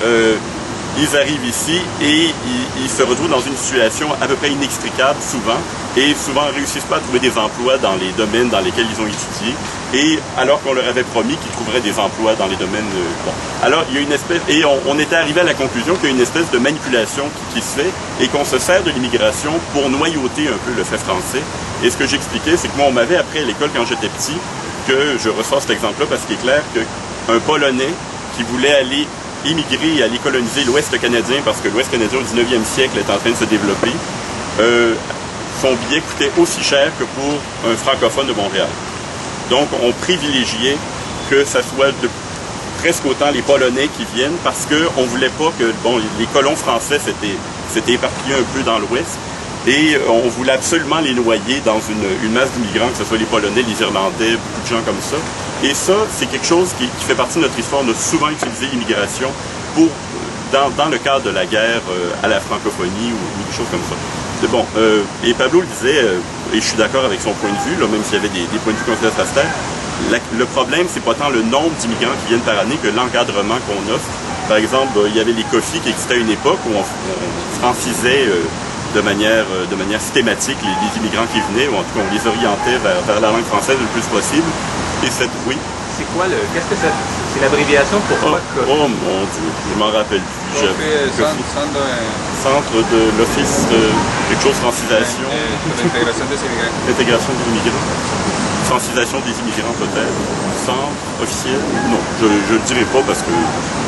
ils arrivent ici et ils se retrouvent dans une situation à peu près inextricable souvent, et souvent ne réussissent pas à trouver des emplois dans les domaines dans lesquels ils ont étudié, et alors qu'on leur avait promis qu'ils trouveraient des emplois dans les domaines... bon. Alors, il y a une espèce... Et on était arrivé à la conclusion qu'il y a une espèce de manipulation qui se fait, et qu'on se sert de l'immigration pour noyauter un peu le fait français. Et ce que j'expliquais, c'est que moi, on m'avait appris à l'école quand j'étais petit, que je ressors cet exemple-là parce qu'il est clair qu'un Polonais qui voulait aller immigrer et aller coloniser l'Ouest canadien, parce que l'Ouest canadien au 19e siècle est en train de se développer, son billet coûtait aussi cher que pour un francophone de Montréal. Donc, on privilégiait que ça soit presque autant les Polonais qui viennent, parce qu'on ne voulait pas que les colons français s'étaient éparpillés un peu dans l'Ouest, et on voulait absolument les noyer dans une masse d'immigrants, que ce soit les Polonais, les Irlandais, beaucoup de gens comme ça. Et ça, c'est quelque chose qui fait partie de notre histoire. On a souvent utilisé l'immigration pour dans le cadre de la guerre à la francophonie ou des choses comme ça. C'est bon. Et Pablo le disait, et je suis d'accord avec son point de vue, là, même s'il y avait des points de vue contrastataires, le problème, c'est pas tant le nombre d'immigrants qui viennent par année que l'encadrement qu'on offre. Par exemple, il y avait les COFI qui existaient à une époque où on francisait de manière systématique les immigrants qui venaient, ou en tout cas on les orientait vers la langue française le plus possible. Et oui. C'est quoi qu'est-ce que c'est l'abréviation pour quoi? Oh mon Dieu, je m'en rappelle plus. Centre de l'Office de quelque chose francisation. L'intégration des immigrants. L'intégration des immigrants. Francisation des immigrants peut-être. Centre officiel. Non, je ne le dirai pas parce que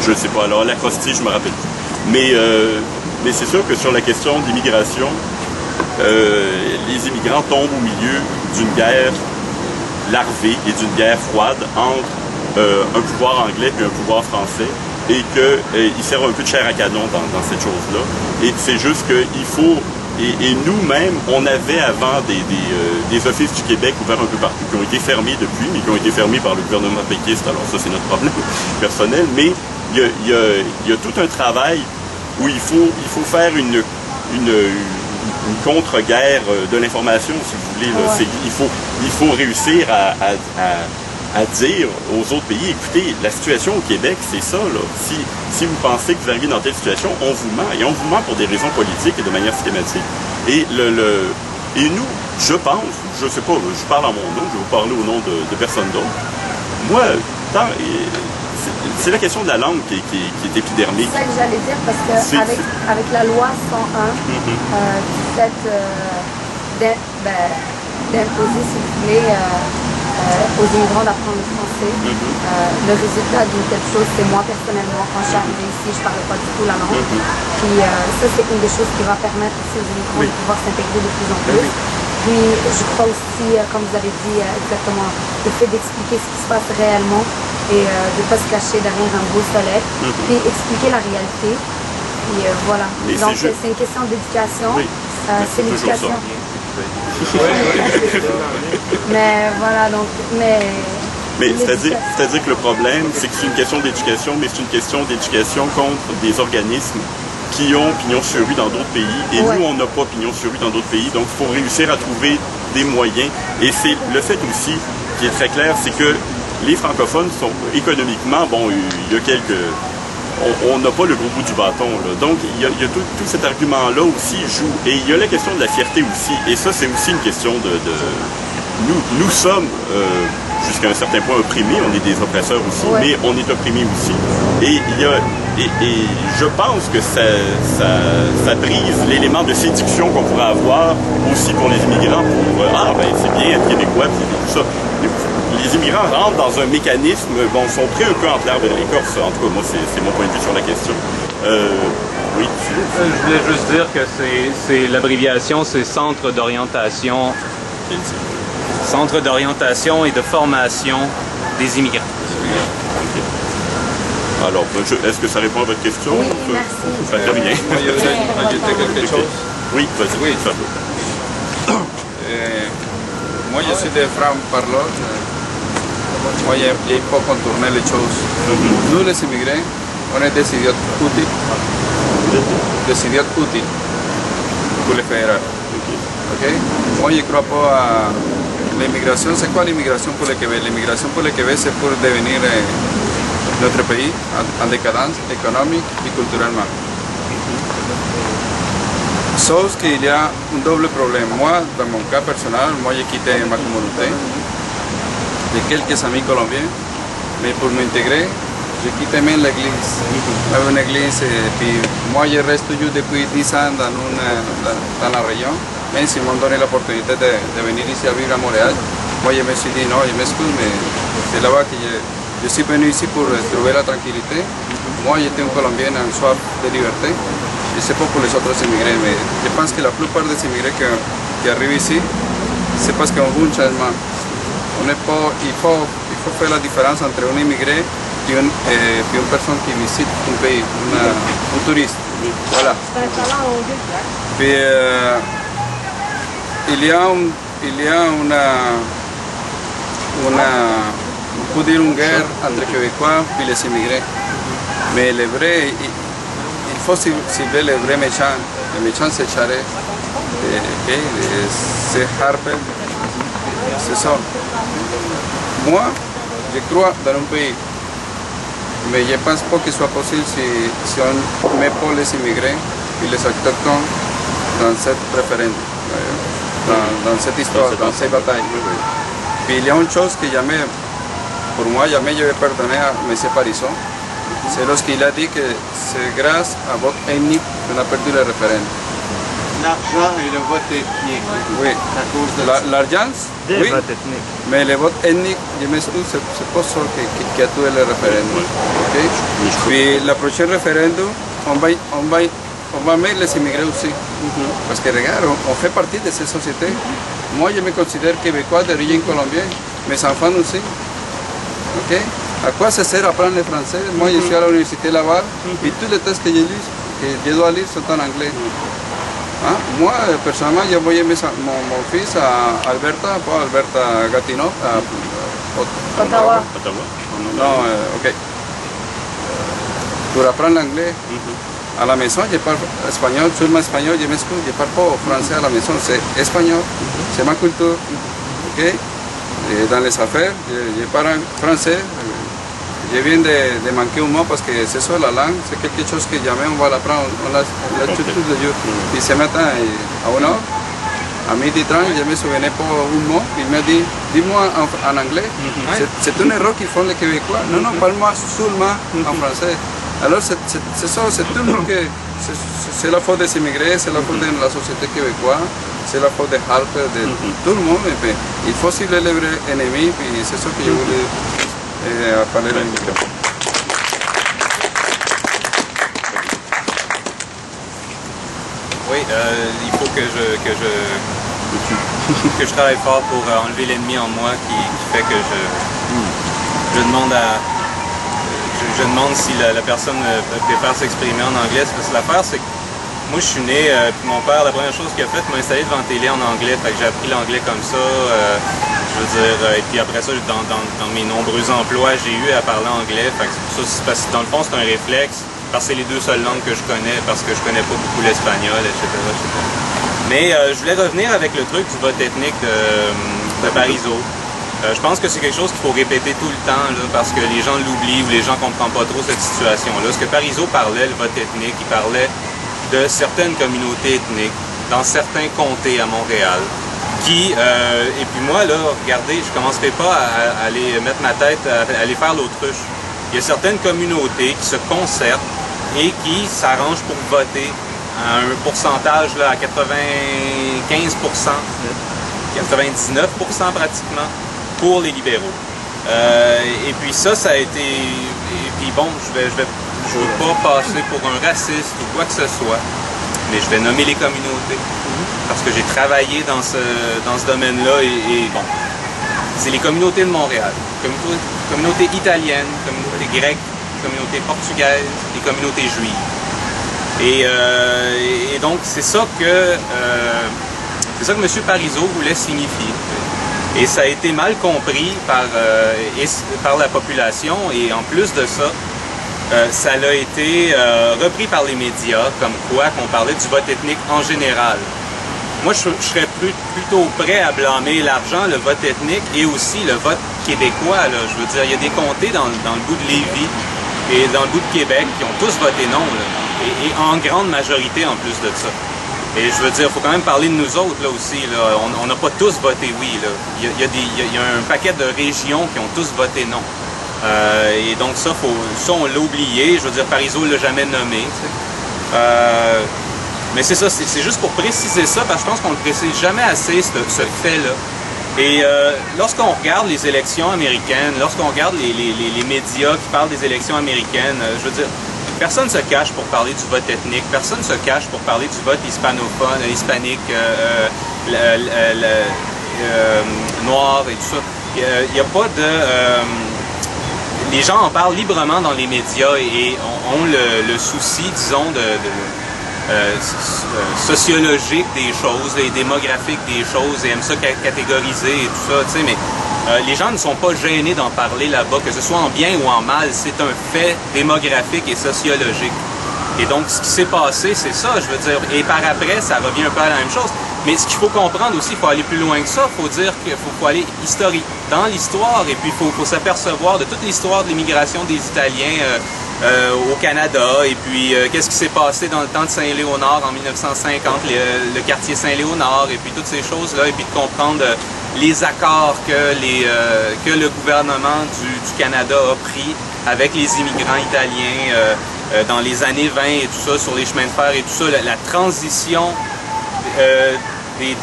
je ne sais pas. Alors l'acrostiche, je me rappelle plus. Mais c'est sûr que sur la question d'immigration, les immigrants tombent au milieu d'une guerre larvée et d'une guerre froide entre un pouvoir anglais et un pouvoir français, et qu'ils servent un peu de chair à canon dans cette chose-là. Et c'est juste qu'il faut... Et nous-mêmes, on avait avant des offices du Québec ouverts un peu partout, qui ont été fermés depuis, mais qui ont été fermés par le gouvernement péquiste. Alors ça, c'est notre problème personnel. Mais il y a tout un travail où il faut faire une contre-guerre de l'information, si vous voulez. Là. Ouais. Il faut réussir à dire aux autres pays, écoutez, la situation au Québec, c'est ça. Là. Si vous pensez que vous arrivez dans telle situation, on vous ment. Et on vous ment pour des raisons politiques et de manière systématique. Et nous, je pense, je sais pas, je parle en mon nom, je vais vous parler au nom de personne d'autre. Moi, c'est la question de la langue qui est épidermique. C'est ça que j'allais dire, parce que avec la loi 101, qui traite d'imposer, si vous voulez, aux immigrants d'apprendre le français, le résultat d'une telle chose, c'est moi personnellement, quand je suis arrivée ici, je ne parlais pas du tout la langue. Puis ça, c'est une des choses qui va permettre aussi aux immigrants de pouvoir s'intégrer de plus en plus. Puis je crois aussi, comme vous avez dit exactement, le fait d'expliquer ce qui se passe réellement et de ne pas se cacher derrière un beau soleil, puis expliquer la réalité. Puis voilà. Et donc c'est une question d'éducation. Oui. C'est l'éducation. Mais voilà, donc... Mais c'est-à-dire que le problème, c'est que c'est une question d'éducation, mais c'est une question d'éducation contre des organismes qui ont pignon sur rue dans d'autres pays. Et nous, on n'a pas pignon sur rue dans d'autres pays. Donc, il faut réussir à trouver des moyens. Et c'est le fait aussi, qui est très clair, c'est que les francophones sont économiquement, bon, il y a quelques... On n'a pas le gros bout du bâton. Là. Donc, il y a tout cet argument-là aussi joue. Et il y a la question de la fierté aussi. Et ça, c'est aussi une question de... Nous sommes, jusqu'à un certain point, opprimés. On est des oppresseurs aussi, mais on est opprimés aussi. Et je pense que ça brise l'élément de séduction qu'on pourrait avoir aussi pour les immigrants. C'est bien être québécois, c'est tout ça. Les immigrants rentrent dans un mécanisme, sont pris un peu entre l'arbre et l'écorce. En tout cas, moi, c'est mon point de vue sur la question. Oui. Je voulais juste dire que c'est l'abréviation, c'est Centre d'orientation et de formation des immigrants. Alors, est-ce que ça répond à votre question? Oui, merci. Ça fait rien. Ajouter quelque chose? Oui, vas-y. Oui. Moi, je suis de franc-parleur. Moi, il faut contourner les choses. Nous, les immigrés, on est des idiotes utiles. Des idiotes utiles pour les fédéraux. Okay? Moi, je ne crois pas à l'immigration. C'est quoi l'immigration pour le Québec? L'immigration pour le Québec, c'est pour devenir notre pays en décadence économique et culturellement. Sauf qu'il y a un double problème. Moi, dans mon cas personnel, moi j'ai quitté ma communauté de quelques amis colombiens, mais pour m'intégrer, j'ai quitté même l'église. Une église, et puis moi je reste toujours depuis 10 ans dans la région, même s'ils m'ont donné l'opportunité de venir ici à vivre à Montréal. Moi je me suis dit non, je m'excuse, mais c'est là-bas que je suis venu ici pour trouver la tranquillité. Moi j'étais un Colombien en soif de liberté. Je ne sais pas pour les autres immigrés, mais je pense que la plupart des immigrés qui arrivent ici, c'est parce qu'on veut un changement. Il faut faire la différence entre un immigré et une personne qui visite un pays, un touriste. Voilà. Puis, il y a on peut dire une guerre entre les Québécois et les immigrés. Mais le vrai, faut cibler les vrais méchants. Les méchants, c'est Charest, c'est Harper, c'est ça. Moi, je crois dans un pays, mais je ne pense pas qu'il soit possible si on met pas les immigrés et les autochtones dans cette référendum, dans cette histoire, dans cette bataille. Puis il y a une chose que jamais, pour moi, jamais je vais pardonner à M. Parizeau, c'est lorsqu'il a dit que c'est grâce à vote ethnique qu'on a perdu le référendum. L'argent et le vote ethnique. Oui, À cause de l'argent, oui, mais le vote ethnique, je m'excuse, c'est pas ça qui a tué le référendum. Okay? Puis le prochain référendum, on va mettre les immigrés aussi. Parce que regarde, on fait partie de cette société. Moi, je me considère québécois d'origine colombienne, mes enfants aussi. Okay? À quoi ça sert apprendre le français? Moi, je suis à l'université Laval et tous les textes que je dois lire sont en anglais. Hein? Moi, personnellement, j'ai envoyé mon fils à Alberta, pas Alberta, Gatineau, à Ottawa. Ottawa? non, ok. Pour apprendre l'anglais. À la maison, je parle espagnol, seulement espagnol, je m'excuse, je ne parle pas français à la maison, c'est espagnol, c'est ma culture. Okay? Et dans les affaires, je parle français. Je viens de manquer un mot parce que c'est ça la langue, c'est quelque chose que jamais on va l'apprendre, on l'a tous les jours. Puis ce matin, à 1h, à 12h30, je me souvenais pas un mot, il m'a dit, dis-moi en anglais. C'est une erreur qu'ils font les Québécois. Non, parle-moi seulement en français. Alors c'est ça, c'est tout le monde que c'est la faute des immigrés, c'est la faute de la société québécoise, c'est la faute de Harper, de tout le monde. Mais il faut cibler les vrais ennemis, puis c'est ça que je voulais parler de micro. Oui, il faut que je travaille fort pour enlever l'ennemi en moi qui fait que je demande je demande si la personne préfère s'exprimer en anglais. Parce que l'affaire, c'est que moi, je suis né, puis mon père, la première chose qu'il a faite, m'a installé devant la télé en anglais. Fait que j'ai appris l'anglais comme ça. Je veux dire, et puis après ça, dans mes nombreux emplois, j'ai eu à parler anglais. Fait que ça, parce que dans le fond, c'est un réflexe, parce que c'est les deux seules langues que je connais, parce que je connais pas beaucoup l'espagnol, etc. Mais je voulais revenir avec le truc du vote ethnique de Parizeau. Je pense que c'est quelque chose qu'il faut répéter tout le temps, là, parce que les gens l'oublient ou les gens ne comprennent pas trop cette situation-là. Ce que Parizeau parlait, le vote ethnique, il parlait de certaines communautés ethniques dans certains comtés à Montréal qui, et puis moi, là, regardez, je ne commencerai pas à aller mettre ma tête, à aller faire l'autruche. Il y a certaines communautés qui se concertent et qui s'arrangent pour voter à un pourcentage là, à 95%, 99% pratiquement, pour les libéraux. Et puis ça a été... Et puis bon, je veux pas passer pour un raciste ou quoi que ce soit, mais je vais nommer les communautés. Parce que j'ai travaillé dans ce domaine-là et bon, c'est les communautés de Montréal. Communauté italienne, communauté grecque, communauté portugaise, les communautés juives. Et donc c'est ça que M. Parizeau voulait signifier. Et ça a été mal compris par la population et en plus de ça, ça a été repris par les médias comme quoi qu'on parlait du vote ethnique en général. Moi, je serais plutôt prêt à blâmer l'argent, le vote ethnique et aussi le vote québécois. Là. Je veux dire, il y a des comtés dans le bout de Lévis et dans le bout de Québec qui ont tous voté non, là, et en grande majorité en plus de ça. Et je veux dire, il faut quand même parler de nous autres là aussi. Là. On n'a pas tous voté oui. Là. Il y a un paquet de régions qui ont tous voté non. Et donc ça, on l'a oublié. Je veux dire, Parizeau ne l'a jamais nommé. Mais c'est ça, c'est juste pour préciser ça, parce que je pense qu'on ne précise jamais assez ce fait-là. Et lorsqu'on regarde les élections américaines, lorsqu'on regarde les médias qui parlent des élections américaines, je veux dire, personne ne se cache pour parler du vote ethnique, personne ne se cache pour parler du vote hispanophone, hispanique, noir et tout ça. Il n'y a pas de... les gens en parlent librement dans les médias et ont le souci, disons, sociologique des choses et démographique des choses et aiment ça catégoriser et tout ça, tu sais, mais les gens ne sont pas gênés d'en parler là-bas, que ce soit en bien ou en mal, c'est un fait démographique et sociologique. Et donc, ce qui s'est passé, c'est ça, je veux dire. Et par après, ça revient un peu à la même chose. Mais ce qu'il faut comprendre aussi, il faut aller plus loin que ça. Il faut dire qu'il faut aller historique dans l'histoire. Et puis, il faut s'apercevoir de toute l'histoire de l'immigration des Italiens au Canada. Et puis, qu'est-ce qui s'est passé dans le temps de Saint-Léonard en 1950, le quartier Saint-Léonard, et puis toutes ces choses-là. Et puis, de comprendre les accords que le gouvernement du Canada a pris avec les immigrants italiens dans les années 20 et tout ça, sur les chemins de fer et tout ça, la transition des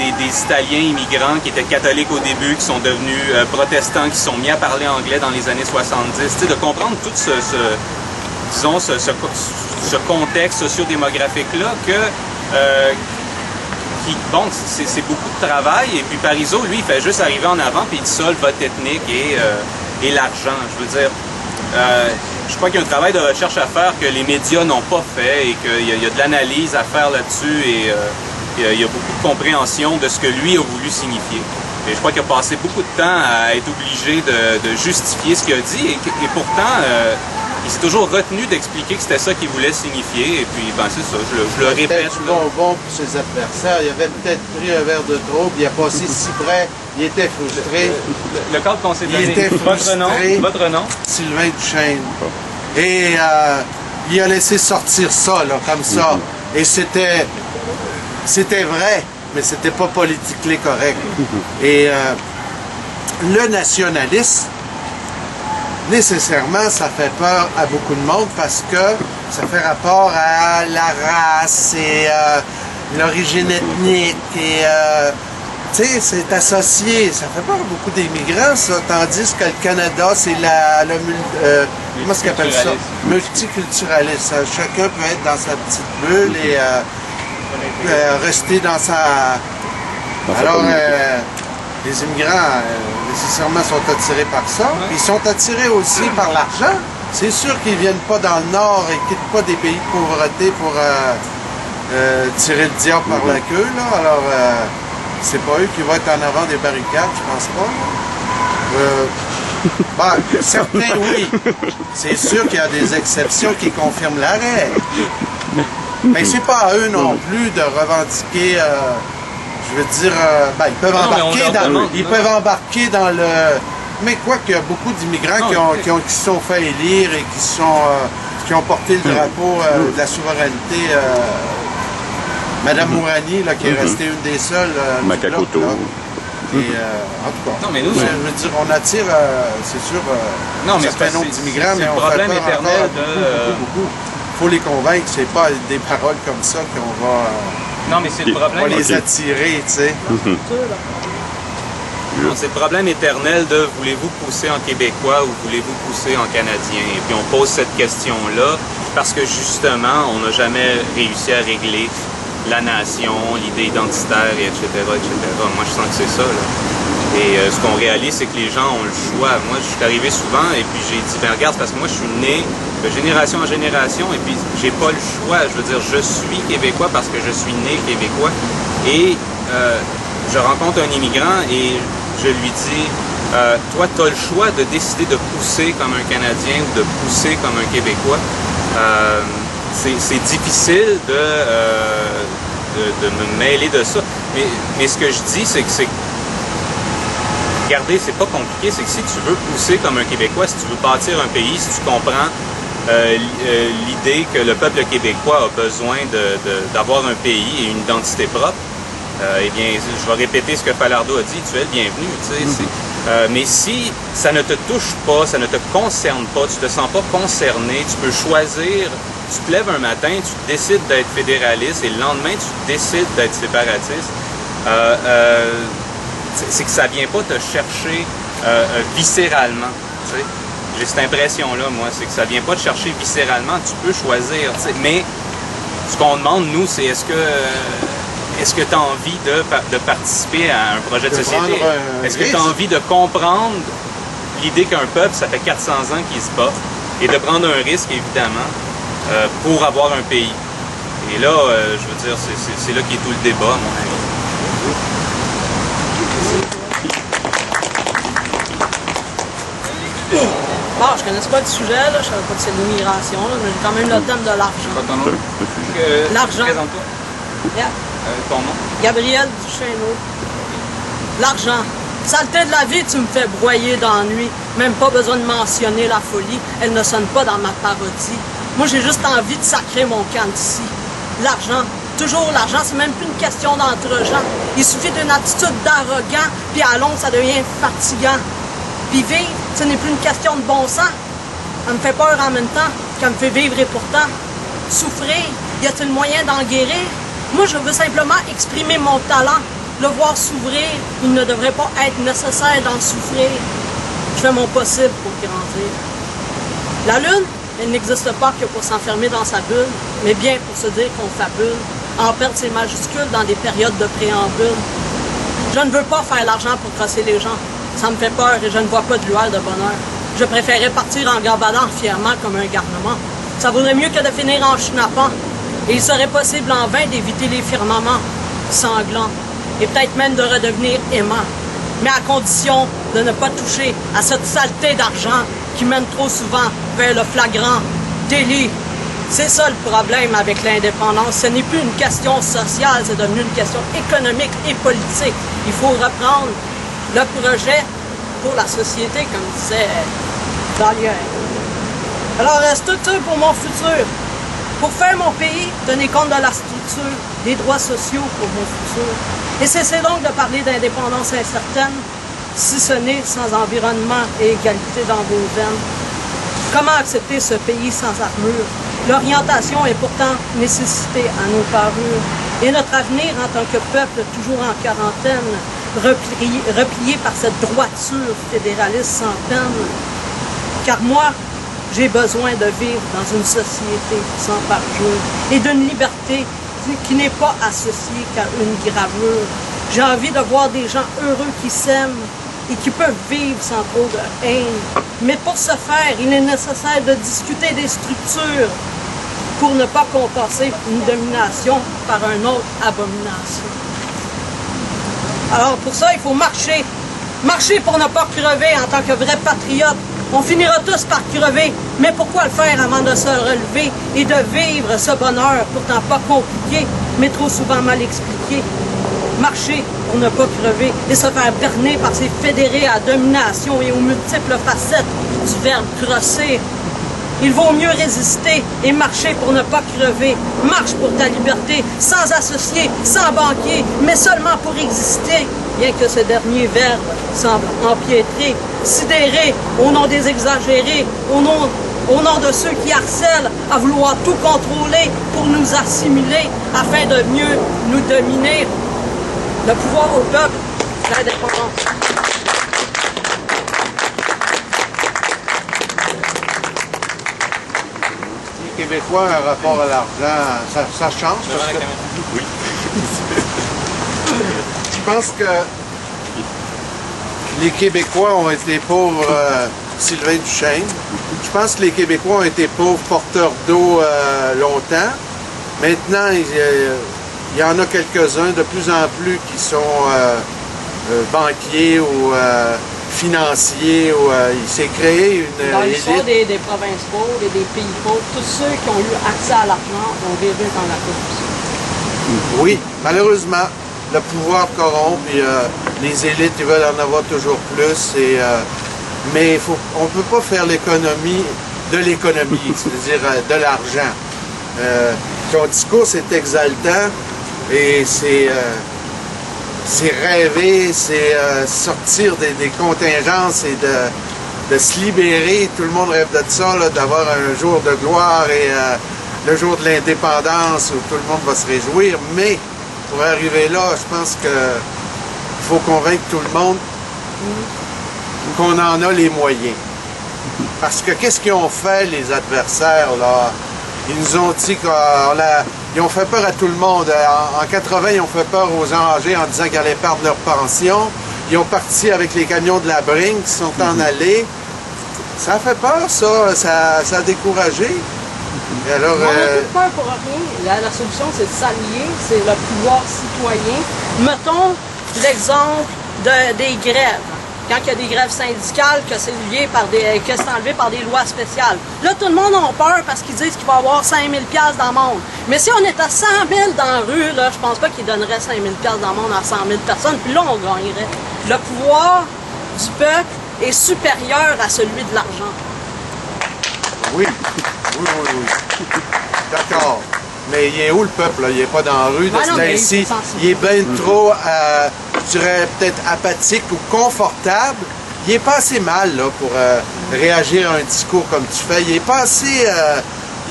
Italiens immigrants qui étaient catholiques au début, qui sont devenus protestants, qui sont mis à parler anglais dans les années 70, tu sais, de comprendre tout ce contexte socio-démographique-là bon, c'est beaucoup de travail, et puis Parizeau, lui, il fait juste arriver en avant, puis il dit ça, le vote ethnique et l'argent. Je veux dire, je crois qu'il y a un travail de recherche à faire que les médias n'ont pas fait, et qu'il y a de l'analyse à faire là-dessus, et il y a beaucoup de compréhension de ce que lui a voulu signifier. Et je crois qu'il a passé beaucoup de temps à être obligé de justifier ce qu'il a dit, et pourtant, il s'est toujours retenu d'expliquer que c'était ça qu'il voulait signifier, et puis ben c'est ça, je le répète. Bon pour ses adversaires, il avait peut-être pris un verre de trop, puis il a passé si près, il était frustré. Le cadre qu'on s'est donné. Il était frustré. Votre nom? Sylvain Duchesne. Et il a laissé sortir ça, là, comme ça. Et c'était vrai, mais c'était pas politiquement correct. Et le nationalisme, nécessairement, ça fait peur à beaucoup de monde parce que ça fait rapport à la race et l'origine ethnique et tu sais, c'est associé, ça fait peur à beaucoup d'immigrants, ça, tandis que le Canada, c'est comment est-ce qu'on appelle ça? Multiculturalisme. Chacun peut être dans sa petite bulle et rester dans sa... Alors, les immigrants, nécessairement, sont attirés par ça. Ils sont attirés aussi par l'argent. C'est sûr qu'ils ne viennent pas dans le Nord et quittent pas des pays de pauvreté pour tirer le diable par la queue. Là. Alors, c'est pas eux qui vont être en avant des barricades, je pense pas. Certains, oui. C'est sûr qu'il y a des exceptions qui confirment la règle. Mais c'est pas à eux non plus de revendiquer... je veux dire, ils peuvent embarquer dans le... Mais quoi qu'il y a beaucoup d'immigrants qui se sont fait élire et qui ont porté le drapeau de la souveraineté. Madame Mourani, là, qui est restée une des seules. Makakoto. Et, en tout cas, non, mais nous, je veux dire, on attire, c'est sûr, un certain nombre d'immigrants, mais on fait problème peur éternel beaucoup. Il faut les convaincre, c'est pas des paroles comme ça qu'on va... Non, mais c'est le problème. On va les attirer, tu sais. C'est le problème éternel de voulez-vous pousser en québécois ou voulez-vous pousser en canadien? Et puis on pose cette question-là parce que justement, on n'a jamais réussi à régler la nation, l'idée identitaire, et etc., etc. Moi, je sens que c'est ça, là. Et ce qu'on réalise, c'est que les gens ont le choix. Moi, je suis arrivé souvent et puis j'ai dit, ben regarde, parce que moi, je suis né de génération en génération et puis j'ai pas le choix. Je veux dire, je suis québécois parce que je suis né québécois. Et je rencontre un immigrant et je lui dis, toi, tu as le choix de décider de pousser comme un Canadien ou de pousser comme un Québécois. C'est difficile de me mêler de ça. Mais ce que je dis, c'est que regardez, c'est pas compliqué, c'est que si tu veux pousser comme un Québécois, si tu veux bâtir un pays, si tu comprends l'idée que le peuple québécois a besoin d'avoir un pays et une identité propre, eh bien, je vais répéter ce que Falardeau a dit, tu es le bienvenu, tu sais. Mais si ça ne te touche pas, ça ne te concerne pas, tu te sens pas concerné, tu peux choisir, tu te lèves un matin, tu décides d'être fédéraliste et le lendemain, tu décides d'être séparatiste, c'est que ça vient pas te chercher viscéralement, tu sais. J'ai cette impression-là, moi, c'est que ça vient pas te chercher viscéralement, tu peux choisir, tu sais. Mais ce qu'on demande, nous, c'est est-ce que tu as envie de participer à un projet de société? Est-ce que tu as envie de comprendre l'idée qu'un peuple, ça fait 400 ans qu'il se bat, et de prendre un risque, évidemment, pour avoir un pays? Et là, je veux dire, c'est là qu'est tout le débat, à mon avis. Ah, je connais pas le sujet, là. Je savais pas que c'est l'immigration, là, mais j'ai quand même le thème de l'argent. Pas ton nom? L'argent. Présente-toi. Yeah. Ton nom? Gabriel Duchesneau. L'argent. Saleté de la vie, tu me fais broyer d'ennui. Même pas besoin de mentionner la folie. Elle ne sonne pas dans ma parodie. Moi, j'ai juste envie de sacrer mon camp d'ici. L'argent. Toujours l'argent, c'est même plus une question d'entre-gens. Il suffit d'une attitude d'arrogant, puis à long, ça devient fatigant. Puis vivre, ce n'est plus une question de bon sens. Ça me fait peur en même temps, qu'elle me fait vivre et pourtant. Souffrir, y a-t-il moyen d'en guérir? Moi, je veux simplement exprimer mon talent. Le voir s'ouvrir, il ne devrait pas être nécessaire d'en souffrir. Je fais mon possible pour grandir. La lune, elle n'existe pas que pour s'enfermer dans sa bulle, mais bien pour se dire qu'on fabule, en perdre ses majuscules dans des périodes de préambule. Je ne veux pas faire l'argent pour crosser les gens. Ça me fait peur et je ne vois pas de lueur de bonheur. Je préférerais partir en gambadant fièrement comme un garnement. Ça vaudrait mieux que de finir en schnappant. Et il serait possible en vain d'éviter les firmaments sanglants et peut-être même de redevenir aimant. Mais à condition de ne pas toucher à cette saleté d'argent qui mène trop souvent vers le flagrant délit. C'est ça le problème avec l'indépendance. Ce n'est plus une question sociale, c'est devenu une question économique et politique. Il faut reprendre le projet pour la société, comme disait Vallière. Alors, structure pour mon futur. Pour faire mon pays, tenez compte de la structure, des droits sociaux pour mon futur. Et cessez donc de parler d'indépendance incertaine, si ce n'est sans environnement et égalité dans vos veines. Comment accepter ce pays sans armure? L'orientation est pourtant nécessitée à nos parures. Et notre avenir en tant que peuple, toujours en quarantaine, replié par cette droiture fédéraliste sans peine. Car moi, j'ai besoin de vivre dans une société sans parjure et d'une liberté qui n'est pas associée qu'à une gravure. J'ai envie de voir des gens heureux qui s'aiment et qui peuvent vivre sans trop de haine. Mais pour ce faire, il est nécessaire de discuter des structures pour ne pas compenser une domination par une autre abomination. Alors pour ça, il faut marcher. Marcher pour ne pas crever en tant que vrai patriote. On finira tous par crever, mais pourquoi le faire avant de se relever et de vivre ce bonheur, pourtant pas compliqué, mais trop souvent mal expliqué? Marcher pour ne pas crever et se faire berner par ces fédérés à domination et aux multiples facettes du verbe crosser. Il vaut mieux résister et marcher pour ne pas crever. Marche pour ta liberté, sans associé, sans banquier, mais seulement pour exister. Bien que ce dernier verbe semble empiétré, sidéré au nom des exagérés, au nom de ceux qui harcèlent à vouloir tout contrôler pour nous assimiler afin de mieux nous dominer. Le pouvoir au peuple, l'indépendance. Les Québécois, un rapport à l'argent, ça change parce que Oui. je pense que les Québécois ont été pauvres, Sylvain Duchesne. Je pense que les Québécois ont été pauvres porteurs d'eau longtemps. Maintenant, il y en a quelques-uns de plus en plus qui sont banquiers ou financiers. Il s'est créé une Dans élite. l'histoire des provinces pauvres et des pays pauvres, tous ceux qui ont eu accès à l'argent ont vécu dans la corruption. Oui, malheureusement, le pouvoir corrompt et les élites ils veulent en avoir toujours plus. Mais on ne peut pas faire l'économie de l'économie, c'est-à-dire de l'argent. Ton discours, c'est exaltant et c'est rêver, c'est sortir des contingences et de se libérer. Tout le monde rêve de ça, d'avoir un jour de gloire et le jour de l'indépendance où tout le monde va se réjouir. Mais pour arriver là, je pense qu'il faut convaincre tout le monde qu'on en a les moyens. Parce que qu'est-ce qu'ils ont fait, les adversaires, là? Ils nous ont dit ils ont fait peur à tout le monde. En 80, ils ont fait peur aux enragés en disant qu'ils allaient perdre leur pension. Ils ont parti avec les camions de la Bringue, qui sont en allée. Ça a fait peur, ça a découragé. Et alors, On n'a plus peur pour rien. La solution, c'est de s'allier, c'est le pouvoir citoyen. Mettons l'exemple des grèves. quand il y a des grèves syndicales, que c'est lié par que c'est enlevé par des lois spéciales. Là, tout le monde a peur parce qu'ils disent qu'il va y avoir 5 000 $ d'amende. Mais si on était 100 000 dans la rue, là, je pense pas qu'ils donneraient 5 000 $ d'amende à 100 000 personnes, puis là, on gagnerait. Le pouvoir du peuple est supérieur à celui de l'argent. Oui, D'accord. Mais il est où le peuple, là? Il n'est pas dans la rue de ce temps-ci. Il est bien trop, je dirais, peut-être apathique ou confortable. Il est pas assez mal, là, pour réagir à un discours comme tu fais. Il est pas assez...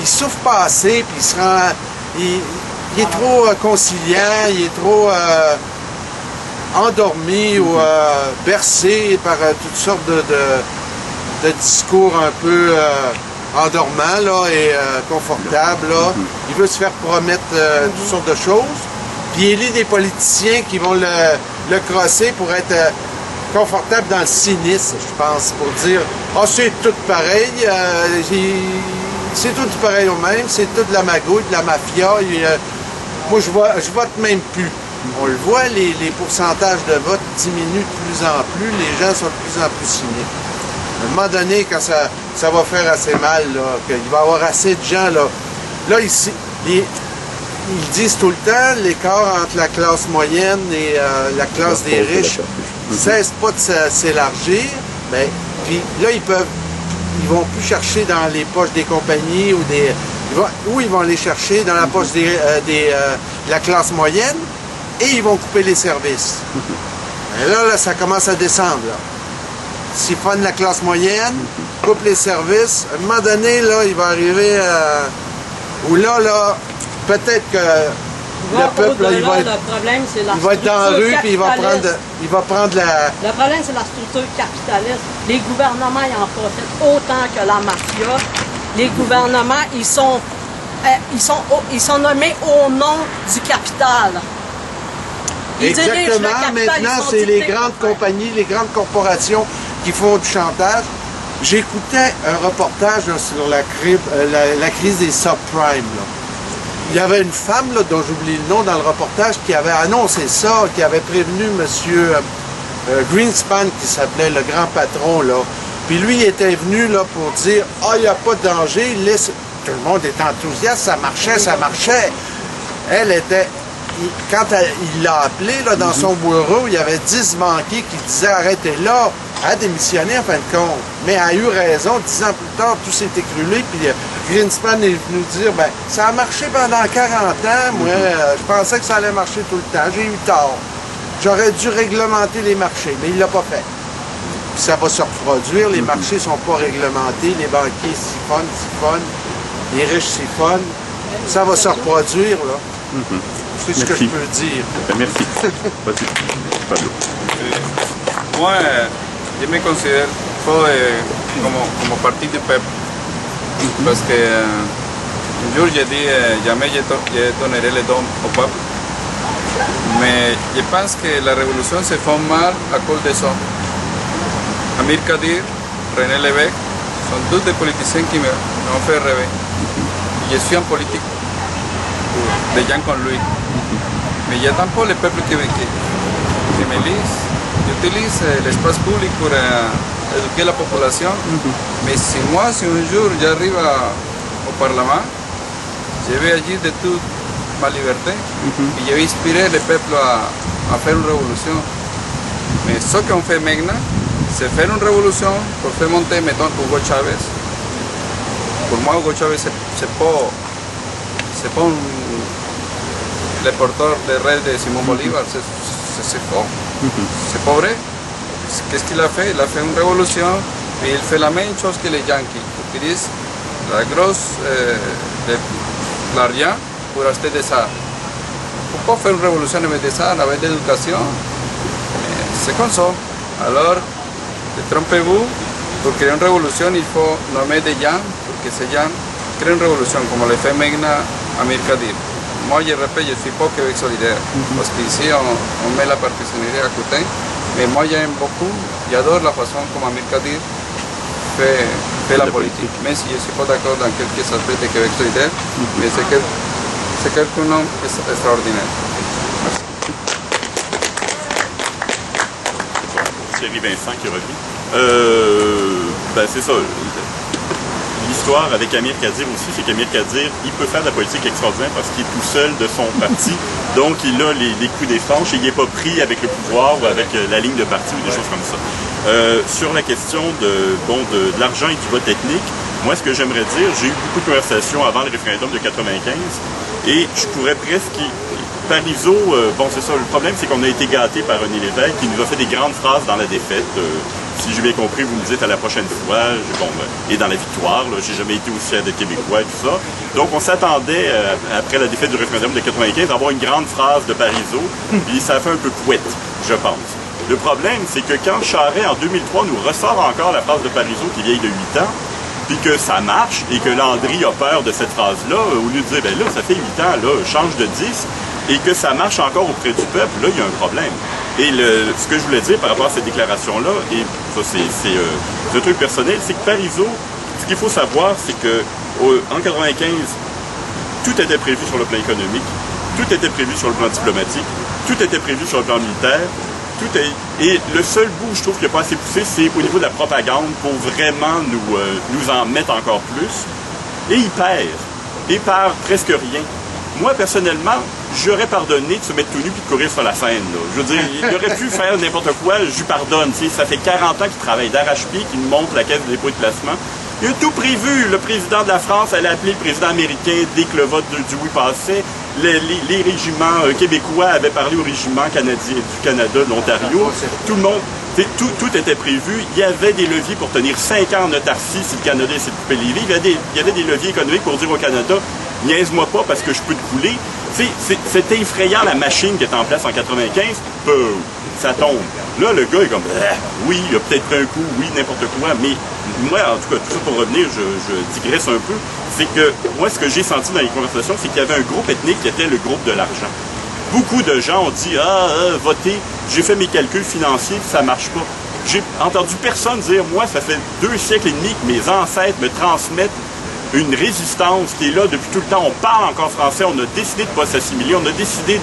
il souffre pas assez, puis il se rend... Il est trop conciliant, il est trop endormi ou bercé par toutes sortes de discours un peu endormants là, et confortables. Là. Il veut se faire promettre toutes sortes de choses. Puis il élit des politiciens qui vont le crosser pour être confortable dans le cynisme, je pense, pour dire « Ah, c'est tout pareil, c'est tout pareil au même, c'est tout de la magouille, de la mafia. Moi, je vote même plus. » On le voit, les pourcentages de vote diminuent de plus en plus, les gens sont de plus en plus cyniques. À un moment donné, quand ça va faire assez mal, qu'il va y avoir assez de gens, là ici, ils disent tout le temps, l'écart entre la classe moyenne et la classe des riches ne cesse pas de s'élargir. Ben, puis là, ils vont plus chercher dans les poches des compagnies ou ils vont aller chercher dans la poche de la classe moyenne et ils vont couper les services. Et là, ça commence à descendre. Siphonne la classe moyenne, coupe les services. À un moment donné, là, il va arriver où là, peut-être que le peuple, là, il va être dans la rue, puis il va prendre la... Le problème, c'est la structure capitaliste. Les gouvernements, ils en profitent autant que la mafia. Les gouvernements, ils sont nommés au nom du capital. Exactement. Maintenant, c'est les grandes compagnies, les grandes corporations qui font du chantage. J'écoutais un reportage là, sur la crise des subprimes. Là. Il y avait une femme, là, dont j'oublie le nom dans le reportage, qui avait annoncé ça, qui avait prévenu M. Greenspan, qui s'appelait le grand patron. Là. Puis lui, il était venu là, pour dire « Ah, il n'y a pas de danger. » Tout le monde était enthousiaste, ça marchait. Elle était... Quand il l'a appelé là, dans son bureau, il y avait 10 banquiers qui disaient « Arrêtez là ». Elle a démissionné en fin de compte. Mais elle a eu raison. 10 ans plus tard, tout s'est écroulé. Puis Greenspan est venu dire, ben, ça a marché pendant 40 ans. Moi, je pensais que ça allait marcher tout le temps. J'ai eu tort. J'aurais dû réglementer les marchés, mais il ne l'a pas fait. Puis ça va se reproduire. Les marchés ne sont pas réglementés. Les banquiers siphonnent. Les riches siphonnent. Ça va se reproduire, là. C'est ce que je peux dire. Merci. Vas-y, Pablo. Moi, je me considère como parti du peuple. Parce que un jour j'ai dit jamais je donnerai le don au peuple. Mais je pense que la révolution se fait mal à cause de ça. Amir Kadir, René Lévesque sont deux des politiciens qui m'ont fait rêver. Je suis en politique de gens comme lui. Mais il y a tant pas le peuple qui me lise. J'utilise l'espace public pour éduquer la population. Mais si un jour j'arrive au Parlement, je vais agir de toute ma liberté et je vais inspirer le peuple à faire une révolution. Mais ce qu'on fait maintenant, c'est faire une révolution pour faire monter, mettons, Hugo Chávez. Pour moi, Hugo Chávez, c'est pas le porteur de rêve de Simón Bolívar, c'est faux. C'est pas vrai. Qu'est-ce qu'il a fait? Il a fait une révolution et il fait la même chose que les Yankees. Il utilise la grosse l'argent pour acheter des armes. Pourquoi faire une révolution avec des armes, avec de l'éducation? C'est comme ça. Alors, trompez-vous, pour créer une révolution, il faut nommer des gens pour que ces gens créent une révolution, comme le fait maintenant Amir Kadir. Moi, je répète, je ne suis pas au Québec solidaire, parce qu'ici, on met la partisanerie à côté. Mais moi, j'aime beaucoup, j'adore la façon comme Amir Kadir fait la politique. Même si je ne suis pas d'accord dans quelques aspects de Québec solidaire, mais c'est quelqu'un extraordinaire. Merci. Thierry Vincent qui revient. Ben c'est ça. L'histoire avec Amir Kadir aussi, c'est qu'Amir Kadir, il peut faire de la politique extraordinaire parce qu'il est tout seul de son parti. Donc, il a les coups des franches et il n'est pas pris avec le pouvoir ou avec la ligne de parti ou des choses comme ça. Sur la question de l'argent et du vote ethnique, moi, ce que j'aimerais dire, j'ai eu beaucoup de conversations avant le référendum de 95 et je pourrais presque... Parizeau, bon, c'est ça, le problème, c'est qu'on a été gâté par René Lévesque qui nous a fait des grandes phrases dans la défaite. Si j'ai bien compris, vous me dites à la prochaine fois, et dans la victoire, j'ai jamais été aussi fier des Québécois et tout ça. Donc, on s'attendait, après la défaite du référendum de 95, à avoir une grande phrase de Parizeau, puis ça a fait un peu couette, je pense. Le problème, c'est que quand Charest, en 2003, nous ressort encore la phrase de Parizeau qui est vieille de 8 ans, puis que ça marche, et que Landry a peur de cette phrase-là, au lieu de dire, ben là, ça fait 8 ans, là, change de 10, et que ça marche encore auprès du peuple, là, il y a un problème. Et ce que je voulais dire par rapport à cette déclaration-là, et ça, c'est un truc personnel, c'est que Parizeau, ce qu'il faut savoir, c'est que en 95, tout était prévu sur le plan économique, tout était prévu sur le plan diplomatique, tout était prévu sur le plan militaire, et le seul bout, je trouve, qui n'a pas assez poussé, c'est au niveau de la propagande pour vraiment nous en mettre encore plus. Et il perd presque rien. Moi, personnellement, j'aurais pardonné de se mettre tout nu et de courir sur la scène. Là. Je veux dire, il aurait pu faire n'importe quoi, je lui pardonne. T'sais. Ça fait 40 ans qu'il travaille d'arrache-pied, qu'il nous montre la caisse de dépôt et de placement. Il a tout prévu. Le président de la France allait appeler le président américain dès que le vote du oui passait. Les régiments québécois avaient parlé aux régiments canadiens du Canada, de l'Ontario. Tout le monde... Tout était prévu. Il y avait des leviers pour tenir 5 ans en autarcie si le Canada essaie de couper les vies. Il y avait des leviers économiques pour dire au Canada, niaise-moi pas parce que je peux te couler. C'était effrayant la machine qui était en place en 95. Ça tombe. Là, le gars est comme, oui, il a peut-être pris un coup, oui, n'importe quoi. Mais moi, en tout cas, tout ça pour revenir, je digresse un peu. C'est que moi, ce que j'ai senti dans les conversations, c'est qu'il y avait un groupe ethnique qui était le groupe de l'argent. Beaucoup de gens ont dit, votez, j'ai fait mes calculs financiers, ça marche pas. J'ai entendu personne dire, moi, ça fait 2 siècles et demi que mes ancêtres me transmettent une résistance qui est là depuis tout le temps. On parle encore français, on a décidé de ne pas s'assimiler, on a décidé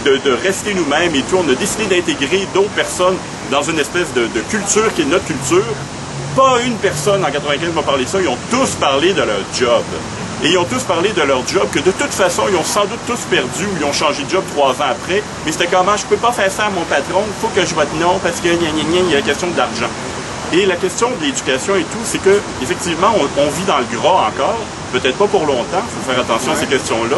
de rester nous-mêmes et tout, on a décidé d'intégrer d'autres personnes dans une espèce de culture qui est notre culture. Pas une personne en 95 m'a parlé de ça, ils ont tous parlé de leur job. Et ils ont tous parlé de leur job, que de toute façon, ils ont sans doute tous perdu ou ils ont changé de job 3 ans après. Mais c'était comment, je peux pas faire ça à mon patron, il faut que je vote non parce que il y a la question de l'argent. Et la question de l'éducation et tout, c'est que effectivement, on vit dans le gras encore, peut-être pas pour longtemps, il faut faire attention à ces questions-là.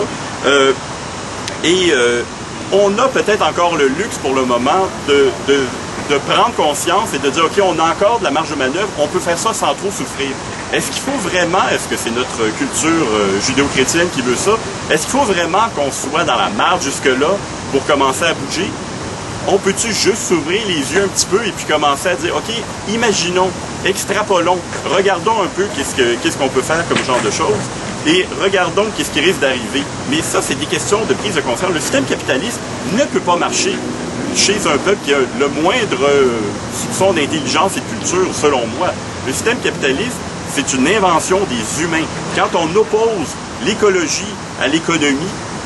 On a peut-être encore le luxe pour le moment de prendre conscience et de dire, OK, on a encore de la marge de manœuvre, on peut faire ça sans trop souffrir. Est-ce qu'il faut vraiment, est-ce que c'est notre culture judéo-chrétienne qui veut ça, est-ce qu'il faut vraiment qu'on soit dans la marge jusque-là pour commencer à bouger? On peut-tu juste s'ouvrir les yeux un petit peu et puis commencer à dire, OK, imaginons, extrapolons, regardons un peu qu'est-ce qu'on peut faire comme genre de choses et regardons qu'est-ce qui risque d'arriver. Mais ça, c'est des questions de prise de conscience. Le système capitaliste ne peut pas marcher chez un peuple qui a le moindre soupçon d'intelligence et de culture, selon moi. Le système capitaliste, c'est une invention des humains. Quand on oppose l'écologie à l'économie,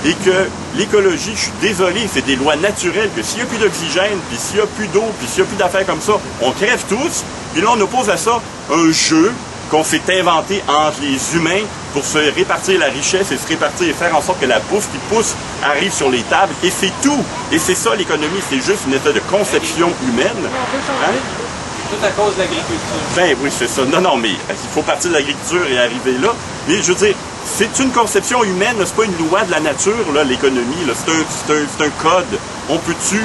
et que l'écologie, je suis désolé, c'est des lois naturelles, que s'il n'y a plus d'oxygène, puis s'il n'y a plus d'eau, puis s'il n'y a plus d'affaires comme ça, on crève tous, puis là on oppose à ça un jeu qu'on s'est inventé entre les humains pour se répartir la richesse et se répartir et faire en sorte que la bouffe qui pousse arrive sur les tables, et c'est tout. Et c'est ça l'économie, c'est juste une état de conception humaine. Hein? Tout à cause de l'agriculture. Ben oui, c'est ça. Non, mais il faut partir de l'agriculture et arriver là. Mais je veux dire, c'est une conception humaine, c'est pas une loi de la nature, là, l'économie. C'est un code. On peut-tu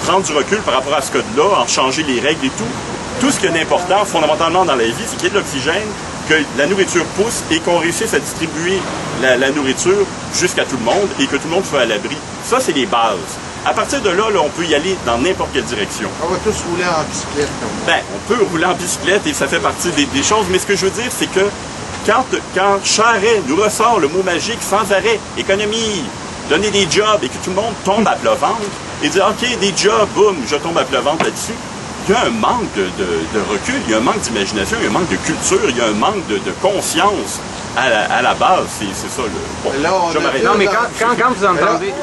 prendre du recul par rapport à ce code-là, en changer les règles et tout? Tout ce qui est important, fondamentalement, dans la vie, c'est qu'il y ait de l'oxygène, que la nourriture pousse et qu'on réussisse à distribuer la nourriture jusqu'à tout le monde et que tout le monde soit à l'abri. Ça, c'est les bases. À partir de là, on peut y aller dans n'importe quelle direction. On va tous rouler en bicyclette. Ben, on peut rouler en bicyclette et ça fait partie des choses, mais ce que je veux dire, c'est que quand Charest nous ressort le mot magique sans arrêt, économie, donner des jobs et que tout le monde tombe à plat ventre et dit, OK, des jobs, boum, je tombe à plat ventre là-dessus, il y a un manque de recul, il y a un manque d'imagination, il y a un manque de culture, il y a un manque de conscience à la base. C'est ça, le... Bon, là, je m'arrête. Non, mais quand vous entendez...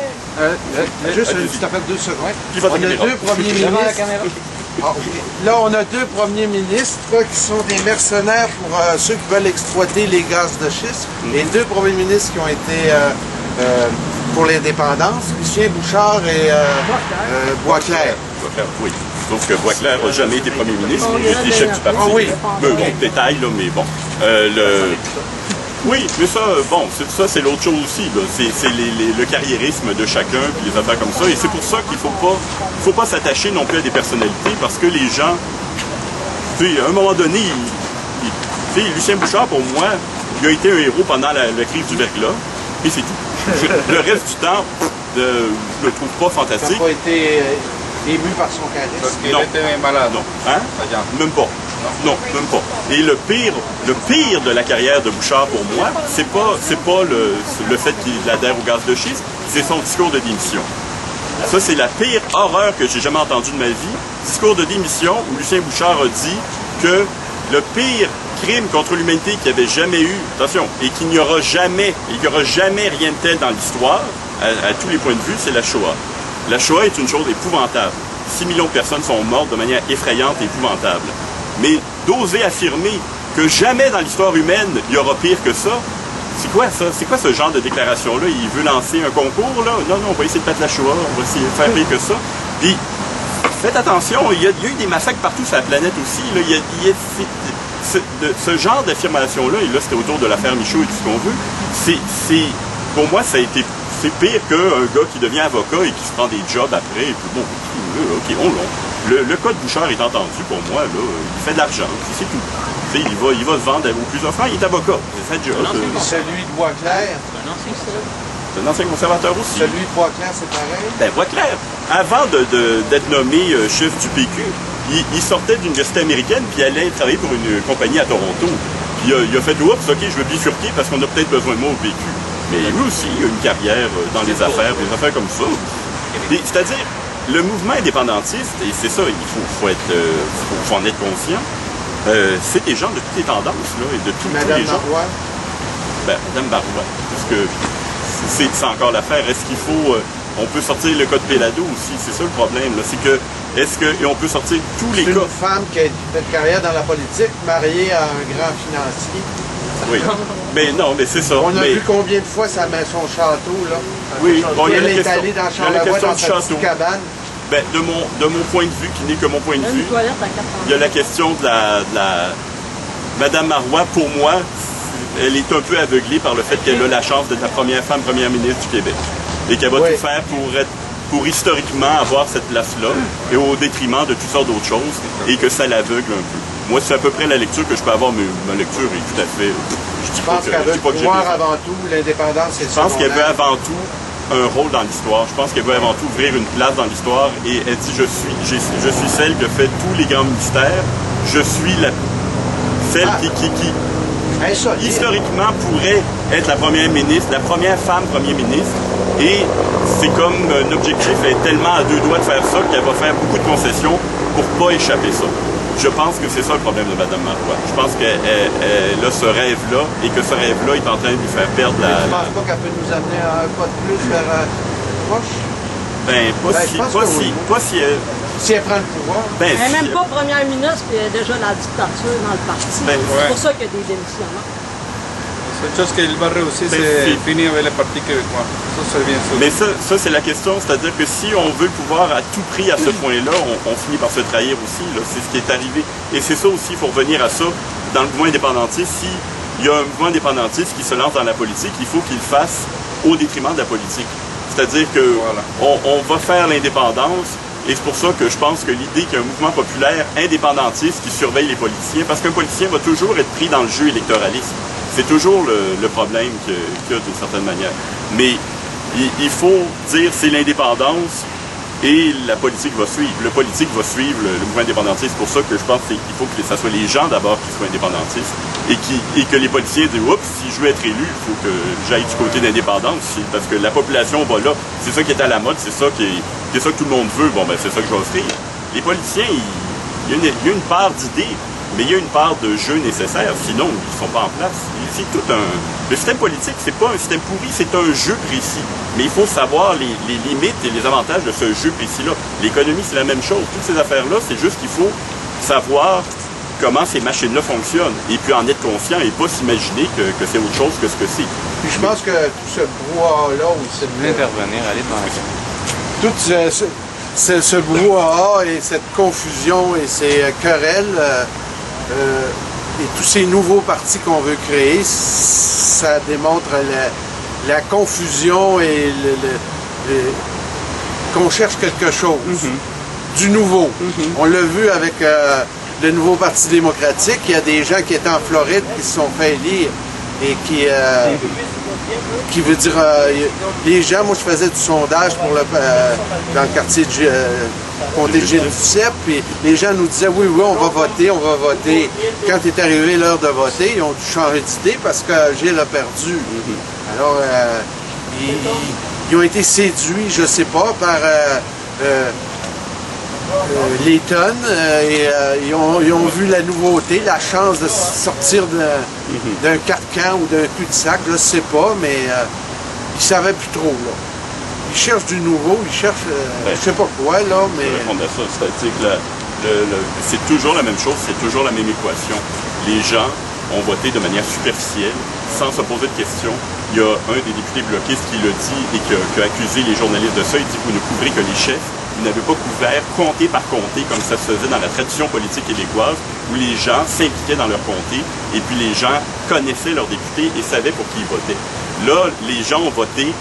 Juste, je t'appelle 2 secondes. Puis votre On a caméra. 2 premiers ministres. Ah, là, on a 2 premiers ministres qui sont des mercenaires pour ceux qui veulent exploiter les gaz de schiste. Et 2 premiers ministres qui ont été pour l'indépendance, Lucien Bouchard et Boisclair. Boisclair, oui. Sauf que Boisclair n'a jamais été premier ministre, il a été chef du parti. Ah oui. Bon, détail, là, mais bon. Oui, mais ça, bon, ça c'est l'autre chose aussi. C'est le carriérisme de chacun, puis les affaires comme ça. Et c'est pour ça qu'il faut pas s'attacher non plus à des personnalités, parce que les gens, tu sais, à un moment donné, tu sais, Lucien Bouchard, pour moi, il a été un héros pendant la crise du verglas, et c'est tout. Le reste du temps, je le trouve pas Ça fantastique. n'a pas été ému par son charisme. Parce qu'il Non. était malade. Non. Hein? Allá. Même pas. Non, même pas. Et le pire de la carrière de Bouchard pour moi, c'est pas le fait qu'il adhère au gaz de schiste, c'est son discours de démission. Ça, c'est la pire horreur que j'ai jamais entendue de ma vie. Discours de démission où Lucien Bouchard a dit que le pire crime contre l'humanité qu'il n'y avait jamais eu, attention, et qu'il n'y aura jamais rien de tel dans l'histoire, à tous les points de vue, c'est la Shoah. La Shoah est une chose épouvantable. 6 millions de personnes sont mortes de manière effrayante et épouvantable. Mais d'oser affirmer que jamais dans l'histoire humaine, il y aura pire que ça, c'est quoi ça? C'est quoi ce genre de déclaration-là? Il veut lancer un concours, là? Non, on va essayer de battre la Shoah, on va essayer de faire pire que ça. Puis, faites attention, il y a eu des massacres partout sur la planète aussi. Là. Ce genre d'affirmation-là, et là, c'était autour de l'affaire Michaud et tout ce qu'on veut, pour moi, c'est pire qu'un gars qui devient avocat et qui se prend des jobs après. Et puis bon, OK, le cas de Bouchard est entendu pour moi, là, il fait de l'argent, c'est tout. T'sais, il va se vendre au plus offrant, il est avocat, c'est sa job. Celui de Boisclair. C'est un ancien conservateur aussi. Celui de Boisclair, c'est pareil. Ben, Boisclair, avant d'être nommé chef du PQ, il sortait de l'université américaine puis il allait travailler pour une compagnie à Toronto. Puis il a fait « Oups, OK, je veux bifurquer parce qu'on a peut-être besoin de moi au PQ ». Mais lui aussi, il a une carrière dans les affaires, des affaires comme ça. C'est-à-dire, le mouvement indépendantiste, et c'est ça, il faut en être conscient, c'est des gens de toutes les tendances, là, et de tous les gens. Madame Marois. Ben, Madame Barois, parce que c'est encore l'affaire. Est-ce qu'il faut... on peut sortir le code Pélado aussi, c'est ça le problème, là. C'est que, et on peut sortir tous les C'est cas... une femme qui a fait carrière dans la politique, mariée à un grand financier. Oui, mais non, mais c'est ça. On a mais... vu combien de fois ça met son château, là. Oui, bon, il y a Elle la est question, allée dans il y a la Charlevoix, question dans du sa château. petite cabane. Ben, de mon point de vue, qui n'est que mon point de Une vue, toilette à 400. il y a la question de la... Madame Marois, pour moi, elle est un peu aveuglée par le fait qu'elle a la chance d'être la première femme première ministre du Québec. Et qu'elle va Oui. tout faire pour historiquement avoir cette place-là, et au détriment de toutes sortes d'autres choses, et que ça l'aveugle un peu. Moi, c'est à peu près la lecture que je peux avoir, mais ma lecture est tout à fait... Je pense qu'elle veut le pouvoir avant tout, l'indépendance, c'est Je pense qu'elle veut avant tout un rôle dans l'histoire. Je pense qu'elle veut avant tout ouvrir une place dans l'histoire, et elle dit je suis celle qui a fait tous les grands ministères. Je suis celle qui insolite. historiquement pourrait être la première ministre, la première femme premier ministre. Et c'est comme un objectif, elle est tellement à 2 doigts de faire ça qu'elle va faire beaucoup de concessions pour pas échapper ça. Je pense que c'est ça le problème de Mme Marois. Je pense qu'elle a ce rêve-là et que ce rêve-là est en train de lui faire perdre Je ne pense pas qu'elle peut nous amener un pas de plus vers proche. Ben, pas si elle... Si elle prend le pouvoir. Ben, Elle n'est si même elle- pas première ministre, puis elle est déjà la dictature dans le parti. Ben, C'est pour ça qu'il y a des démissionnaires. C'est chose qu'il va réussir, Ben, c'est si. finir avec le Parti québécois. Ça, c'est bien sûr. Mais ça c'est la question, c'est-à-dire que si on veut le pouvoir à tout prix à ce point-là, on finit par se trahir aussi. Là. C'est ce qui est arrivé. Et c'est ça aussi, il faut revenir à ça. Dans le mouvement indépendantiste, s'il y a un mouvement indépendantiste qui se lance dans la politique, il faut qu'il le fasse au détriment de la politique. C'est-à-dire que Voilà. on va faire l'indépendance, et c'est pour ça que je pense que l'idée qu'il y a un mouvement populaire indépendantiste qui surveille les politiciens, parce qu'un politicien va toujours être pris dans le jeu électoraliste. C'est toujours le problème qu'il y a d'une certaine manière. Mais il faut dire c'est l'indépendance et la politique va suivre. Le politique va suivre le mouvement indépendantiste. C'est pour ça que je pense qu'il faut que ça soit les gens d'abord qui soient indépendantistes et que les politiciens disent « Oups, si je veux être élu, il faut que j'aille du côté d'indépendance. » Parce que la population va là. C'est ça qui est à la mode, c'est ça que tout le monde veut. Bon, ben c'est ça que je vais offrir. Les politiciens, il y a une part d'idées. Mais il y a une part de jeu nécessaire, sinon ils ne sont pas en place. C'est tout le système politique, c'est pas un système pourri, c'est un jeu précis. Mais il faut savoir les limites et les avantages de ce jeu précis-là. L'économie, c'est la même chose. Toutes ces affaires-là, c'est juste qu'il faut savoir comment ces machines-là fonctionnent. Et puis en être conscient et pas s'imaginer que c'est autre chose que ce que c'est. Puis je pense que tout ce brouhaha-là, ou cette, Intervenir, aller dans tout ce brouhaha et cette confusion et ces querelles et tous ces nouveaux partis qu'on veut créer, ça démontre la confusion et qu'on cherche quelque chose, du nouveau. On l'a vu avec le nouveau Parti démocratique. Il y a des gens qui étaient en Floride qui se sont fait élire et qui veut dire, les gens, moi je faisais du sondage pour dans le quartier de comté de Gilles-Duceppe, puis les gens nous disaient oui, on va voter, on va voter. Quand est arrivé l'heure de voter, ils ont dû changer d'idée parce que Gilles a perdu. Alors, ils ont été séduits, je sais pas, par Layton, et ils ont vu la nouveauté, la chance de sortir d'un carcan ou d'un cul-de-sac, je sais pas, mais ils savaient plus trop, là. Ils cherchent du nouveau, ils cherchent, je sais pas quoi, là, mais... Je répondre à ça, c'est-à-dire que c'est toujours la même chose, c'est toujours la même équation. Les gens ont voté de manière superficielle, sans se poser de questions. Il y a un des députés bloquistes qui l'a dit et qui a accusé les journalistes de ça. Il dit « Vous ne couvrez que les chefs. Vous n'avez pas couvert comté par comté, comme ça se faisait dans la tradition politique québécoise, où les gens s'impliquaient dans leur comté, et puis les gens connaissaient leurs députés et savaient pour qui ils votaient. Là, les gens ont voté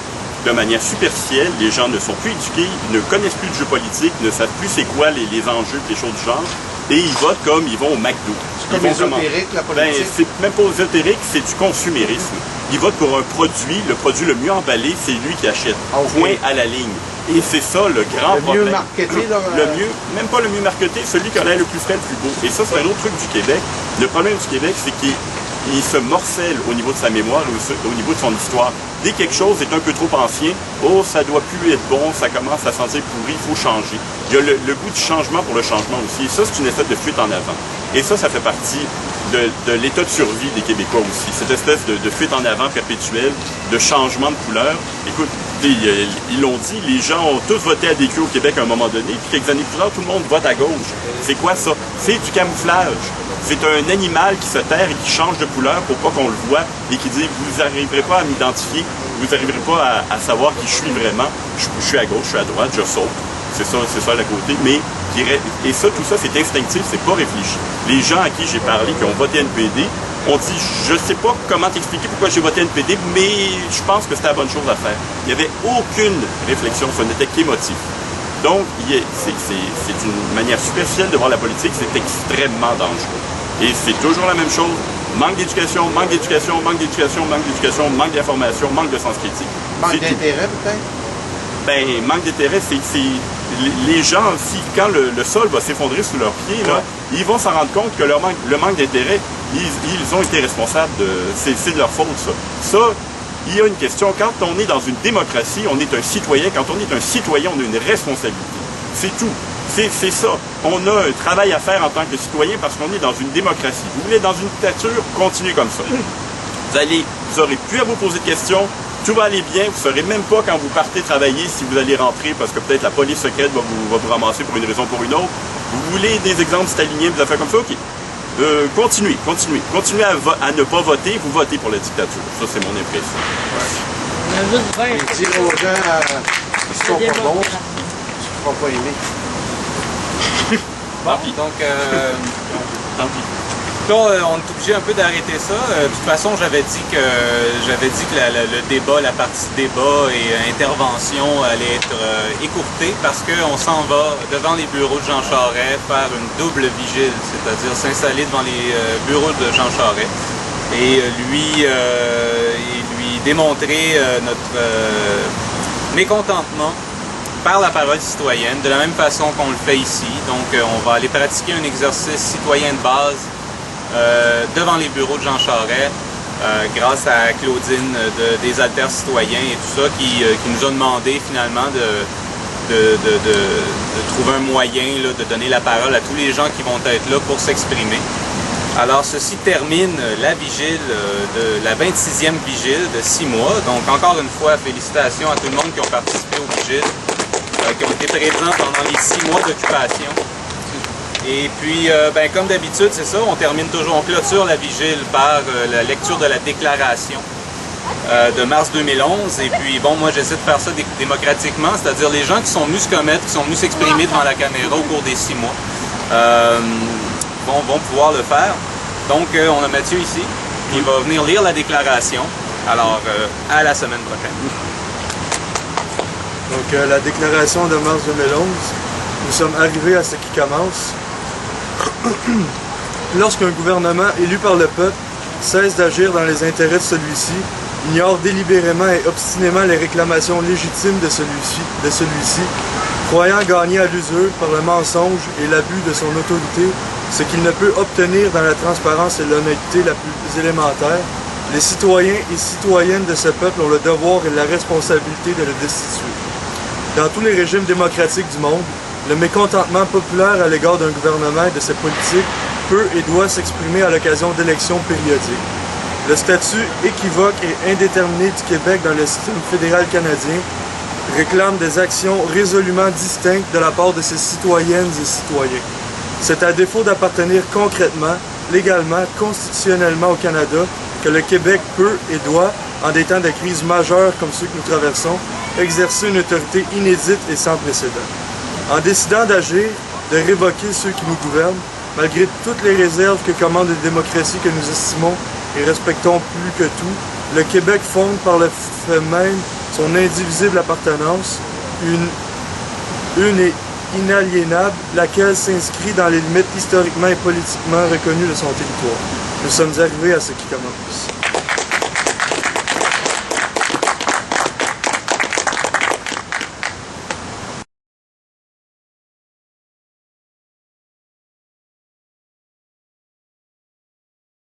de manière superficielle, les gens ne sont plus éduqués, ils ne connaissent plus le jeu politique, ne savent plus c'est quoi les enjeux, les choses du genre, et ils votent comme ils vont au McDo. C'est comme ésotérique, la politique? C'est même pas ésotérique, c'est du consumérisme. Ils votent pour un produit, le produit le mieux emballé, c'est lui qui achète. Point à la ligne. Et c'est ça le grand problème. Le mieux marketé, là? Le mieux, même pas le mieux marketé, celui qui a l'air le plus frais, le plus beau. Et ça, c'est un autre truc du Québec. Le problème du Québec, c'est qu'il se morcelle au niveau de sa mémoire, au niveau de son histoire. Dès que quelque chose est un peu trop ancien, oh, ça doit plus être bon, ça commence à sentir pourri, il faut changer. Il y a le goût du changement pour le changement aussi. Et ça, c'est une espèce de fuite en avant. Et ça fait partie de l'état de survie des Québécois aussi. Cette espèce de fuite en avant perpétuelle, de changement de couleur. Écoute, ils l'ont dit, les gens ont tous voté à DQ au Québec à un moment donné, puis quelques années plus tard, tout le monde vote à gauche. C'est quoi ça? C'est du camouflage. C'est un animal qui se terre et qui change de couleur pour pas qu'on le voit et qui dit vous n'arriverez pas à m'identifier, vous n'arriverez pas à savoir qui je suis vraiment. Je suis à gauche, je suis à droite, je saute. C'est ça la côté. Mais et ça, tout ça, c'est instinctif, c'est pas réfléchi. Les gens à qui j'ai parlé, qui ont voté NPD, ont dit je sais pas comment t'expliquer pourquoi j'ai voté NPD, mais je pense que c'était la bonne chose à faire. Il n'y avait aucune réflexion, ce n'était qu'émotif. Donc, c'est une manière superficielle de voir la politique, c'est extrêmement dangereux. Et c'est toujours la même chose. Manque d'éducation, manque d'éducation, manque d'éducation, manque d'éducation, manque d'information, manque de sens critique. Manque d'intérêt, peut-être? Ben, manque d'intérêt, c'est les gens, quand le sol va s'effondrer sous leurs pieds, là, ils vont s'en rendre compte que le manque d'intérêt, ils ont été responsables c'est de leur faute, ça. Ça, il y a une question. Quand on est dans une démocratie, on est un citoyen. Quand on est un citoyen, on a une responsabilité. C'est tout. C'est ça. On a un travail à faire en tant que citoyen parce qu'on est dans une démocratie. Vous voulez dans une dictature, continuez comme ça. Vous aurez plus à vous poser de questions. Tout va aller bien. Vous ne saurez même pas quand vous partez travailler si vous allez rentrer parce que peut-être la police secrète va vous ramasser pour une raison ou pour une autre. Vous voulez des exemples staliniens, des affaires comme ça? OK. Continuez à ne pas voter, vous votez pour la dictature. Ça, c'est mon impression. Dire aux gens qui sont pas bons, qui ne seront pas aimés. Bon, donc, Tant pis. là, on est obligé un peu d'arrêter ça. De toute façon, j'avais dit que le débat, la partie débat et intervention allait être écourtée parce qu'on s'en va devant les bureaux de Jean Charest faire une double vigile, c'est-à-dire s'installer devant les bureaux de Jean Charest et lui démontrer notre mécontentement par la parole citoyenne, de la même façon qu'on le fait ici. Donc, on va aller pratiquer un exercice citoyen de base devant les bureaux de Jean Charest, grâce à Claudine des Alters Citoyens et tout ça, qui nous a demandé finalement de trouver un moyen là, de donner la parole à tous les gens qui vont être là pour s'exprimer. Alors, ceci termine la vigile, de la 26e vigile de 6 mois. Donc, encore une fois, félicitations à tout le monde qui ont participé aux vigiles, qui ont été présents pendant les 6 mois d'occupation. Et puis, comme d'habitude, c'est ça, on clôture la vigile par la lecture de la déclaration de mars 2011. Et puis, bon, moi, j'essaie de faire ça démocratiquement, c'est-à-dire les gens qui sont venus se commettre, qui sont venus s'exprimer devant la caméra au cours des 6 mois, vont pouvoir le faire. Donc, on a Mathieu ici, qui va venir lire la déclaration. Alors, à la semaine prochaine. Donc, la déclaration de mars 2011, nous sommes arrivés à ce qui commence. Lorsqu'un gouvernement élu par le peuple cesse d'agir dans les intérêts de celui-ci, ignore délibérément et obstinément les réclamations légitimes de celui-ci, croyant gagner à l'usure par le mensonge et l'abus de son autorité, ce qu'il ne peut obtenir dans la transparence et l'honnêteté la plus élémentaire, les citoyens et citoyennes de ce peuple ont le devoir et la responsabilité de le destituer. Dans tous les régimes démocratiques du monde, le mécontentement populaire à l'égard d'un gouvernement et de ses politiques peut et doit s'exprimer à l'occasion d'élections périodiques. Le statut équivoque et indéterminé du Québec dans le système fédéral canadien réclame des actions résolument distinctes de la part de ses citoyennes et citoyens. C'est à défaut d'appartenir concrètement, légalement, constitutionnellement au Canada que le Québec peut et doit, en des temps de crise majeure comme ceux que nous traversons, exercer une autorité inédite et sans précédent. En décidant d'agir, de révoquer ceux qui nous gouvernent, malgré toutes les réserves que commande une démocratie que nous estimons et respectons plus que tout, le Québec fonde par le fait même son indivisible appartenance, une et inaliénable, laquelle s'inscrit dans les limites historiquement et politiquement reconnues de son territoire. Nous sommes arrivés à ce qui commence.